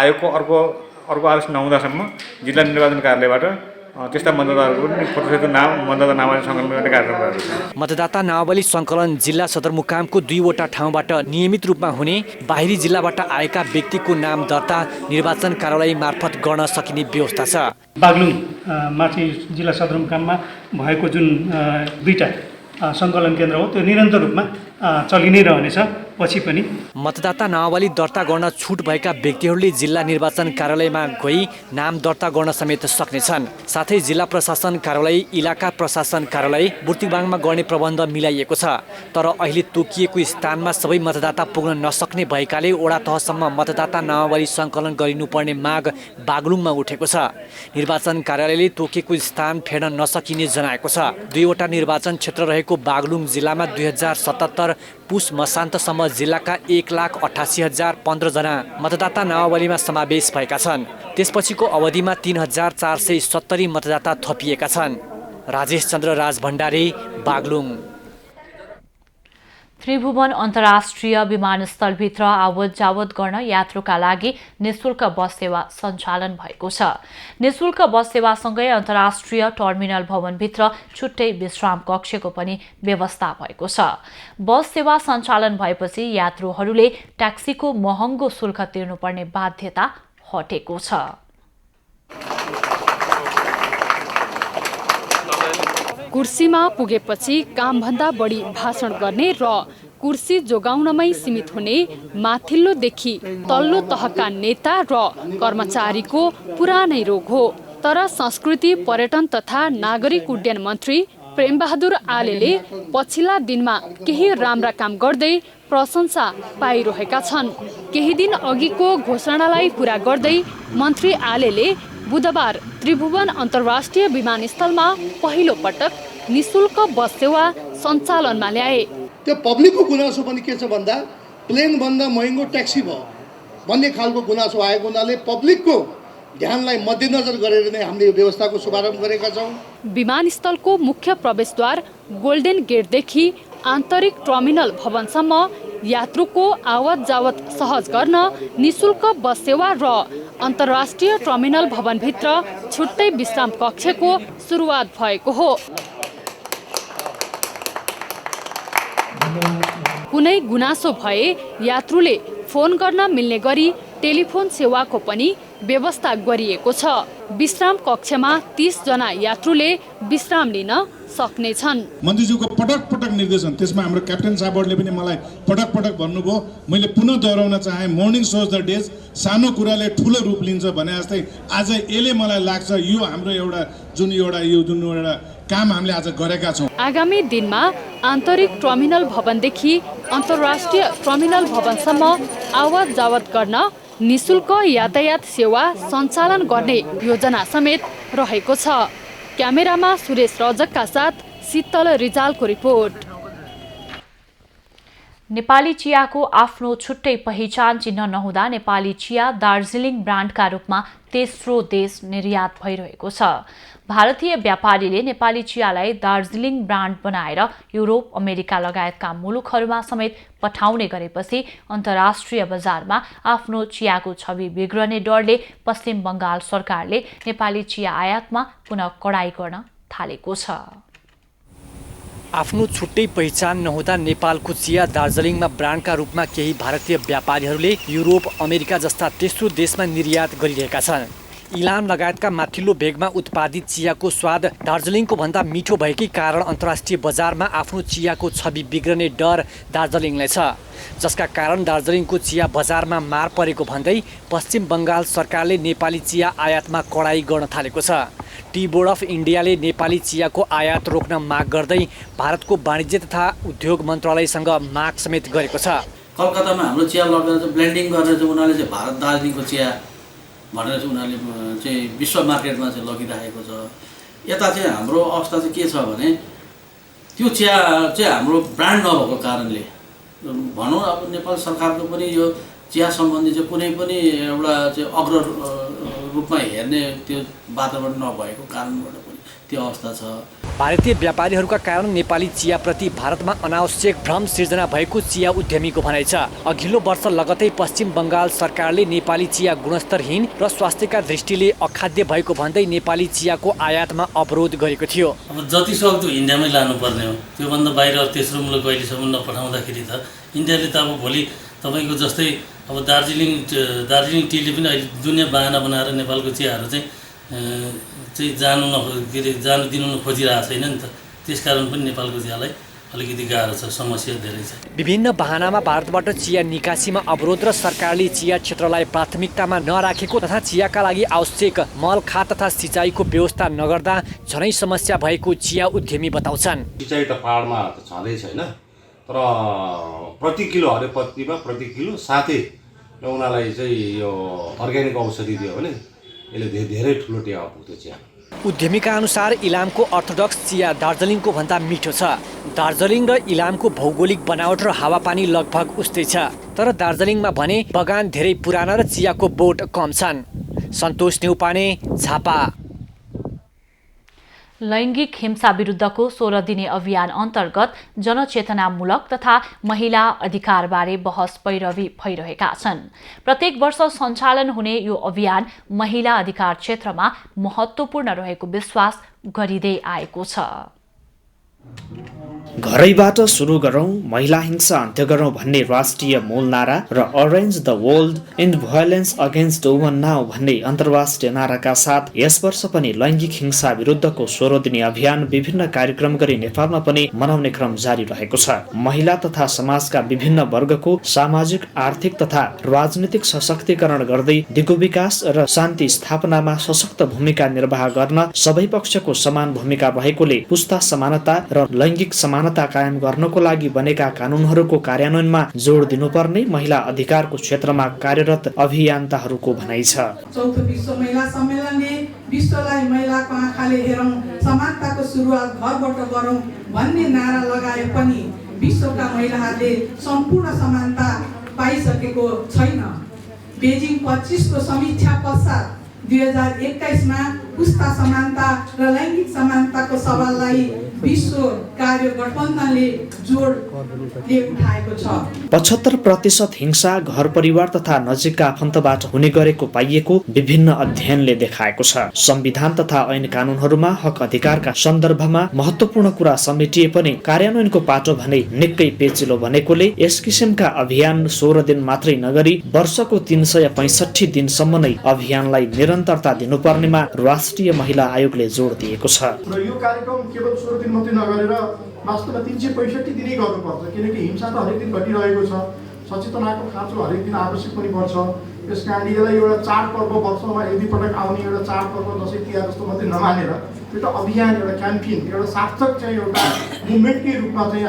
आयोगको अर्को आदेश नहुँदासम्म जिल्ला निर्वाचन कार्यालयबाट त्यस्ता मतदाताहरूको पनि फोटोसहित मतदाता नामावली सङ्कलन गर्ने कार्यक्रम गरेको छ। मतदाता नामावली सङ्कलन जिल्ला सदरमुकामको 2वटा ठाउँबाट नियमित रूपमा हुने, बाहिरी जिल्लाबाट आएका व्यक्तिको नाम दर्ता निर्वाचन कार्यालय मार्फत गर्न सकिने व्यवस्था छ। बागलुङमा चाहिँ जिल्ला सदरमुकाममा भएको जुन 2टा सङ्कलन केन्द्र हो त्यो निरन्तर रूपमा चलि नै रहनेछ पछि पनि। मतदाता नामावली दर्ता गर्न छुट भएका व्यक्तिहरूले जिल्ला निर्वाचन कार्यालयमा गई नाम दर्ता गर्न समेत सक्नेछन्। साथै जिल्ला प्रशासन कार्यालय, इलाका प्रशासन कार्यालय बुर्तिवाङमा गर्ने प्रबन्ध मिलाइएको छ। तर अहिले तोकिएको स्थानमा सबै मतदाता पुग्न नसक्ने भएकाले वडा तहसम्म मतदाता नामावली सङ्कलन गरिनुपर्ने माग बागलुङमा उठेको छ। निर्वाचन कार्यालयले तोकेको स्थान फेर्न नसकिने जनाएको छ। 2वटा निर्वाचन क्षेत्र रहेको बागलुङ जिल्लामा 2077 पुस मसान्तसम्म जिल्लाका 1,88,015 जना मतदाता नामावलीमा समावेश भएका छन्। त्यसपछिको अवधिमा 3,470 मतदाता थपिएका छन्। राजेश चन्द्र राजभण्डारी, बागलुङ। त्रिभुवन अन्तर्राष्ट्रिय विमानस्थलभित्र आवत जावत गर्न यात्रुका लागि निशुल्क बस सेवा सञ्चालन भएको छ। निशुल्क बस सेवासँगै अन्तर्राष्ट्रिय टर्मिनल भवनभित्र छुट्टै विश्राम कक्षको पनि व्यवस्था भएको छ। बस सेवा सञ्चालन भएपछि यात्रुहरूले ट्याक्सीको महँगो शुल्क तिर्नुपर्ने बाध्यता हटेको छ। कुर्सीमा पुगेपछि कामभन्दा बढी भाषण गर्ने र कुर्सी जोगाउनमै सीमित हुने माथिल्लोदेखि तल्लो तहका नेता र कर्मचारीको पुरानै रोग हो। तर संस्कृति, पर्यटन तथा नागरिक उड्डयन मन्त्री प्रेमबहादुर आलेले पछिल्ला दिनमा केही राम्रा काम गर्दै प्रशंसा पाइरहेका छन्। केही दिन अघिको घोषणालाई पूरा गर्दै मन्त्री आलेले बुधबार त्रिभुवन अन्तर्राष्ट्रिय विमानस्थलमा पहिलो पटक निशुल्क बस सेवा सञ्चालनमा ल्याए। त्यो पब्लिकको गुनासो पनि के छ भन्दा प्लेनभन्दा महँगो ट्याक्सी भयो भन्ने खालको गुनासो आएको हुनाले पब्लिकको ध्यानलाई मध्यनजर गरेर नै हामीले यो व्यवस्थाको शुभारम्भ गरेका छौँ। विमानस्थलको मुख्य प्रवेशद्वार गोल्डन गेटदेखि आन्तरिक टर्मिनल भवनसम्म यात्रुको आवत जावत सहज गर्न निशुल्क बस सेवा र अन्तर्राष्ट्रिय टर्मिनल भवनभित्र छुट्टै विश्राम कक्षको सुरुवात भएको हो। कुनै गुनासो भए यात्रुले फोन गर्न मिल्ने गरी टेलिफोन सेवाको पनि व्यवस्था गरिएको छ। विश्राम कक्षमा 30 जना यात्रुले विश्राम लिन सक्नेछन्। मन्त्रीज्यूको पटक पटक निर्देशन, त्यसमा हाम्रो क्याप्टेन साहबहरूले पनि मलाई पटक पटक भन्नुभयो। मैले पुनः दोहोऱ्याउन चाहे, मर्निङ सोज द डेज, सानो कुराले ठुलो रूप लिन्छ भने जस्तै आज यसले मलाई लाग्छ यो हाम्रो एउटा काम हामीले आज गरेका छौँ। आगामी दिनमा आन्तरिक टर्मिनल भवनदेखि अन्तर्राष्ट्रिय टर्मिनल भवनसम्म आवत जावत गर्न निशुल्क यातायात सेवा सञ्चालन गर्ने योजना समेत रहेको छ। क्यामेरामा सुरेश रजकका साथ शीतल रिजालको रिपोर्ट। नेपाली चियाको आफ्नो छुट्टै पहिचान चिन्ह नहुँदा नेपाली चिया दार्जिलिङ ब्रान्डका रूपमा तेस्रो देश निर्यात भइरहेको छ। भारतीय व्यापारीले नेपाली चियालाई दार्जिलिङ ब्रान्ड बनाएर युरोप, अमेरिका लगायतका मुलुकहरूमा समेत पठाउने गरेपछि अन्तर्राष्ट्रिय बजारमा आफ्नो चियाको छवि बिग्रने डरले पश्चिम बङ्गाल सरकारले नेपाली चिया आयातमा पुनः कडाई गर्न थालेको छ। आफ्नो छुट्टै पहिचान नहुँदा नेपालको चिया दार्जिलिङमा ब्रान्डका रूपमा केही भारतीय व्यापारीहरूले युरोप, अमेरिका जस्ता तेस्रो देशमा निर्यात गरिरहेका छन्। इलाम लगायतका माथिल्लो भेगमा उत्पादित चियाको स्वाद दार्जिलिङको भन्दा मिठो भएकै कारण अन्तर्राष्ट्रिय बजारमा आफ्नो चियाको छवि बिग्रने डर दार्जिलिङलाई छ, जसका कारण दार्जिलिङको चिया बजारमा मार परेको भन्दै पश्चिम बङ्गाल सरकारले नेपाली चिया आयातमा कडाई गर्न थालेको छ। टी बोर्ड अफ इन्डियाले नेपाली चियाको आयात रोक्न माग गर्दै भारतको वाणिज्य तथा उद्योग मन्त्रालयसँग माग समेत गरेको छ। कलकत्तामा हाम्रो चिया लगेर चाहिँ ब्लेन्डिङ गरेर चाहिँ उनीहरूले चाहिँ भारत दार्जिलिङको चिया भनेर चाहिँ उनीहरूले चाहिँ विश्व मार्केटमा चाहिँ लगिरहेको छ। यता चाहिँ हाम्रो अवस्था चाहिँ के छ भने त्यो चिया चाहिँ हाम्रो ब्रान्ड नभएको कारणले भनौँ अब नेपाल सरकारको पनि यो चिया सम्बन्धी चाहिँ कुनै पनि एउटा चाहिँ अग्र रूपमा हेर्ने त्यो वातावरण नभएको कारणबाट पनि त्यो अवस्था छ। भारतीय व्यापारीहरूका कारण नेपाली चियाप्रति भारतमा अनावश्यक भ्रम सिर्जना भएको चिया उद्यमीको भनाइ छ। अघिल्लो वर्ष लगतै पश्चिम बङ्गाल सरकारले नेपाली चिया गुणस्तरहीन र स्वास्थ्यका दृष्टिले अखाद्य भएको भन्दै नेपाली चियाको आयातमा अवरोध गरेको थियो। अब जति सक्दो इन्डियामै लानुपर्ने हो, त्योभन्दा बाहिर तेस्रो मुलुक अहिलेसम्म नपठाउँदाखेरि त इन्डियाले त अब भोलि तपाईँको जस्तै अब दार्जिलिङ टीले पनि अहिले दुनियाँ बाहना बनाएर नेपालको चियाहरू चाहिँ जानु दिनु खोजिरहेको छैन नि त। त्यसकारण पनि नेपालको चियालाई अलिकति गाह्रो छ, समस्या धेरै छ। विभिन्न बहानामा भारतबाट चिया निकासीमा अवरोध र सरकारले चिया क्षेत्रलाई प्राथमिकतामा नराखेको तथा चियाका लागि आवश्यक मल खाद तथा सिँचाइको व्यवस्था नगर्दा झनै समस्या भएको चिया उद्यमी बताउँछन्। सिँचाइ त पहाडमा त छँदै छैन, तर प्रति किलो हरेपत्तीमा प्रति किलो साथै उनीहरूलाई चाहिँ यो अर्ग्यानिक औषधि दियो भने यसले धेरै ठुलो टेवा पुग्छ चिया। उद्यमीका अनुसार इलामको अर्थोडक्स चिया दार्जिलिङको भन्दा मिठो छ। दार्जिलिङ र इलामको भौगोलिक बनावट र हावापानी लगभग उस्तै छ, तर दार्जिलिङमा भने बगान धेरै पुराना र चियाको बोट कम छन्। सन्तोष न्यौपाने, झापा। लैङ्गिक हिंसा विरुद्धको 16 दिने अभियान अन्तर्गत जनचेतनामूलक तथा महिला अधिकारबारे बहस पैरवी भइरहेका छन्। प्रत्येक वर्ष सञ्चालन हुने यो अभियान महिला अधिकार क्षेत्रमा महत्त्वपूर्ण रहेको विश्वास गरिँदै आएको छ। घरैबाट सुरु गरौँ, महिला हिंसा अन्त्य गरौँ भन्ने राष्ट्रिय मूल नारा र orange the world end violence against woman now भन्ने अन्तर्राष्ट्रिय नाराका साथ यस वर्ष पनि लैङ्गिक हिंसा विरुद्धको 16 दिने अभियान विभिन्न कार्यक्रम गरी नेपालमा पनि मनाउने क्रम जारी रहेको छ। महिला तथा समाजका विभिन्न वर्गको सामाजिक, आर्थिक तथा राजनीतिक सशक्तिकरण गर्दै दिगो विकास र शान्ति स्थापनामा सशक्त भूमिका निर्वाह गर्न सबै पक्षको समान भूमिका रहेकोले पुस्ता समानता र लैङ्गिक समानता कायम गर्नको लागि बनेका कानुनहरूको कार्यान्वयनमा जोड दिनुपर्ने महिला अधिकारको क्षेत्रमा कार्यरत अभियन्ताहरूको भनाइ छ। चौथो विश्व महिला सम्मेलनले विश्वलाई महिलाको आँखाले हेरौँ, समानताको सुरुवात घरबाट गरौँ भन्ने नारा लगाए पनि विश्वका महिलाहरूले सम्पूर्ण समानता पाइसकेको छैन। बेजिङ 25 को समीक्षा पश्चात 2021 मा पुस्ता समानता र लैङ्गिक समानताको सवाललाई विश्व कार्य गठबन्धनले जोडले उठाएको छ। 75% हिंसा घर परिवार तथा नजिकका आफन्तबाट हुने गरेको पाइएको विभिन्न अध्ययनले देखाएको छ। संविधान तथा ऐन कानुनहरूमा हक अधिकारका सन्दर्भमा महत्त्वपूर्ण कुरा समेटिए पनि कार्यान्वयनको पाटो भने निकै पेचिलो बनेकोले यस किसिमका अभियान 16 दिन मात्रै नगरी वर्षको 365 दिनसम्म नै अभियानलाई निरन्तरता दिनुपर्नेमा राष्ट्रिय महिला आयोगले जोड दिएको छ। र यो कार्यक्रम केवल 16 दिन मात्रै नगरेर वास्तवमा 365 दिनै गर्नुपर्छ, किनकि हिंसा त हरेक दिन घटिरहेको छ। सचेतनाको खाँचो हरेक दिन आवश्यक पनि पर्छ। त्यस कारणले यसलाई एउटा चाडपर्व वर्षमा एक दुई पटक आउने एउटा चाडपर्व दसैँ तिहार जस्तो मात्रै नमानेर एउटा अभियान, एउटा क्याम्पेन, एउटा सार्थक चाहिँ एउटा मुभमेन्टकै रूपमा चाहिँ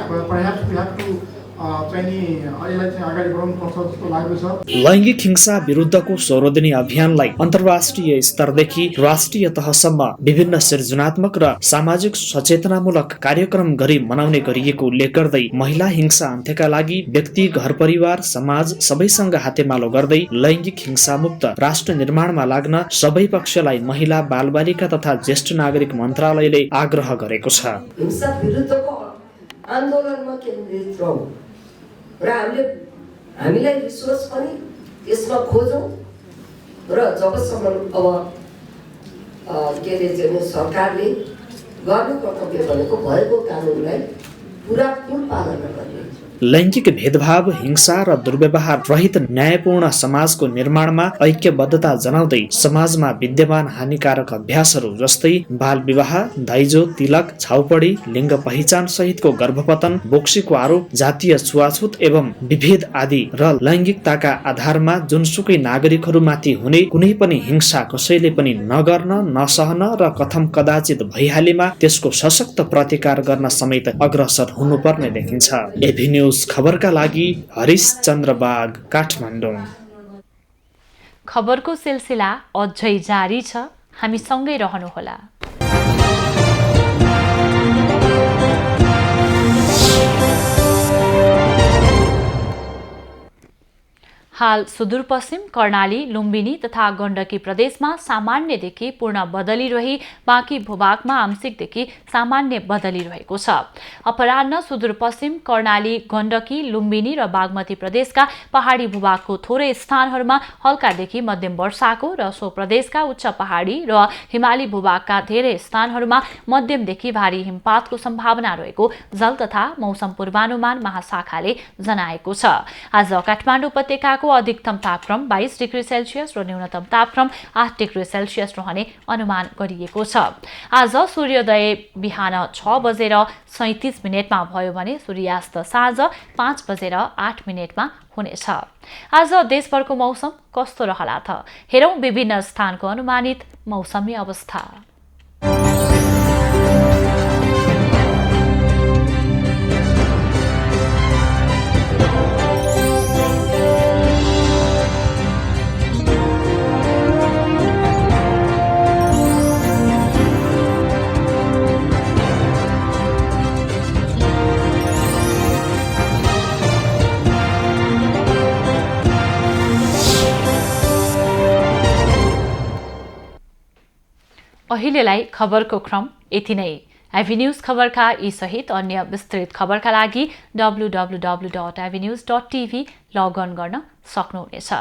लैङ्गिक हिंसा विरुद्धको 16 दिने अभियानलाई अन्तर्राष्ट्रिय स्तरदेखि राष्ट्रिय तहसम्म विभिन्न सृजनात्मक र सामाजिक सचेतनामूलक कार्यक्रम गरी मनाउने गरिएको उल्लेख गर्दै महिला हिंसा अन्त्यका लागि व्यक्ति, घर परिवार, समाज सबैसँग हातेमालो गर्दै लैङ्गिक हिंसा मुक्त राष्ट्र निर्माणमा लाग्न सबै पक्षलाई महिला, बालबालिका तथा ज्येष्ठ नागरिक मन्त्रालयले आग्रह गरेको छ। हिंसा विरुद्धको आन्दोलनमा केन्द्रित रहौँ र हामीलाई विश्वास पनि यसमा खोजौँ र जबसम्म अब के अरे सरकारले गर्नु कर्तव्य भनेको भएको कानुनलाई पुरा पालना गर्ने। लैङ्गिक भेदभाव, हिंसा र दुर्व्यवहार रहित न्यायपूर्ण समाजको निर्माणमा ऐक्यबद्धता जनाउँदै समाजमा विद्यमान हानिकारक अभ्यासहरू जस्तै बाल विवाह, दाइजो, तिलक, छाउपडी, लिङ्ग पहिचान सहितको गर्भपतन, बोक्सीको आरोप, जातीय छुवाछुत एवं विभेद आदि र लैङ्गिकताका आधारमा जुनसुकै नागरिकहरूमाथि हुने कुनै पनि हिंसा कसैले पनि नगर्न, नसहन र कथम कदाचित भइहालेमा त्यसको सशक्त प्रतिकार गर्न समेत अग्रसर हुनुपर्ने देखिन्छ। एभी न्यूज खबरका लागि हरिश चन्द्र बाग, काठमाडौँ। खबरको सिलसिला अझै जारी छ, हामी सँगै रहनुहोला। हाल सुदूरपश्चिम कर्णाली लुम्बिनी तथा गण्डकी प्रदेशमा सामान्यदेखि पूर्ण बदली रही बाँकी भूभागमा आंशिकदेखि सामान्य बदली रहेको छ। अपराह्न सुदूरपश्चिम कर्णाली गण्डकी लुम्बिनी र बागमती प्रदेशका पहाडी भूभागको थोरै स्थानहरूमा हल्कादेखि मध्यम वर्षाको र सो प्रदेशका उच्च पहाडी र हिमाली भूभागका धेरै स्थानहरूमा मध्यमदेखि भारी हिमपातको सम्भावना रहेको जल तथा मौसम पूर्वानुमान महाशाखाले जनाएको छ। आज काठमाडौँ उपत्यकाको अधिकतम तापक्रम 22 डिग्री सेल्सियस र न्यूनतम तापक्रम 8 डिग्री सेल्सियस रहने अनुमान गरिएको छ। आज सूर्योदय बिहान 6:37 भयो भने सूर्यास्त साँझ 5:08 हुनेछ। आज देशभरको मौसम कस्तो रहला त हेरौं विभिन्न स्थानको अनुमानित मौसमी अवस्था। अहिलेलाई खबरको क्रम यति नै। एभी न्यूज खबरका यी सहित अन्य विस्तृत खबरका लागि www.avnews.tv लगअन गर्न सक्नुहुनेछ।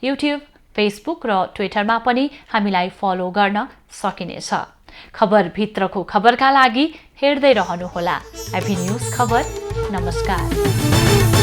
युट्युब, फेसबुक र ट्विटरमा पनि हामीलाई फलो गर्न सकिनेछ। खबरभित्रको खबरका लागि हेर्दै रहनुहोला एभी न्यूज खबर। नमस्कार।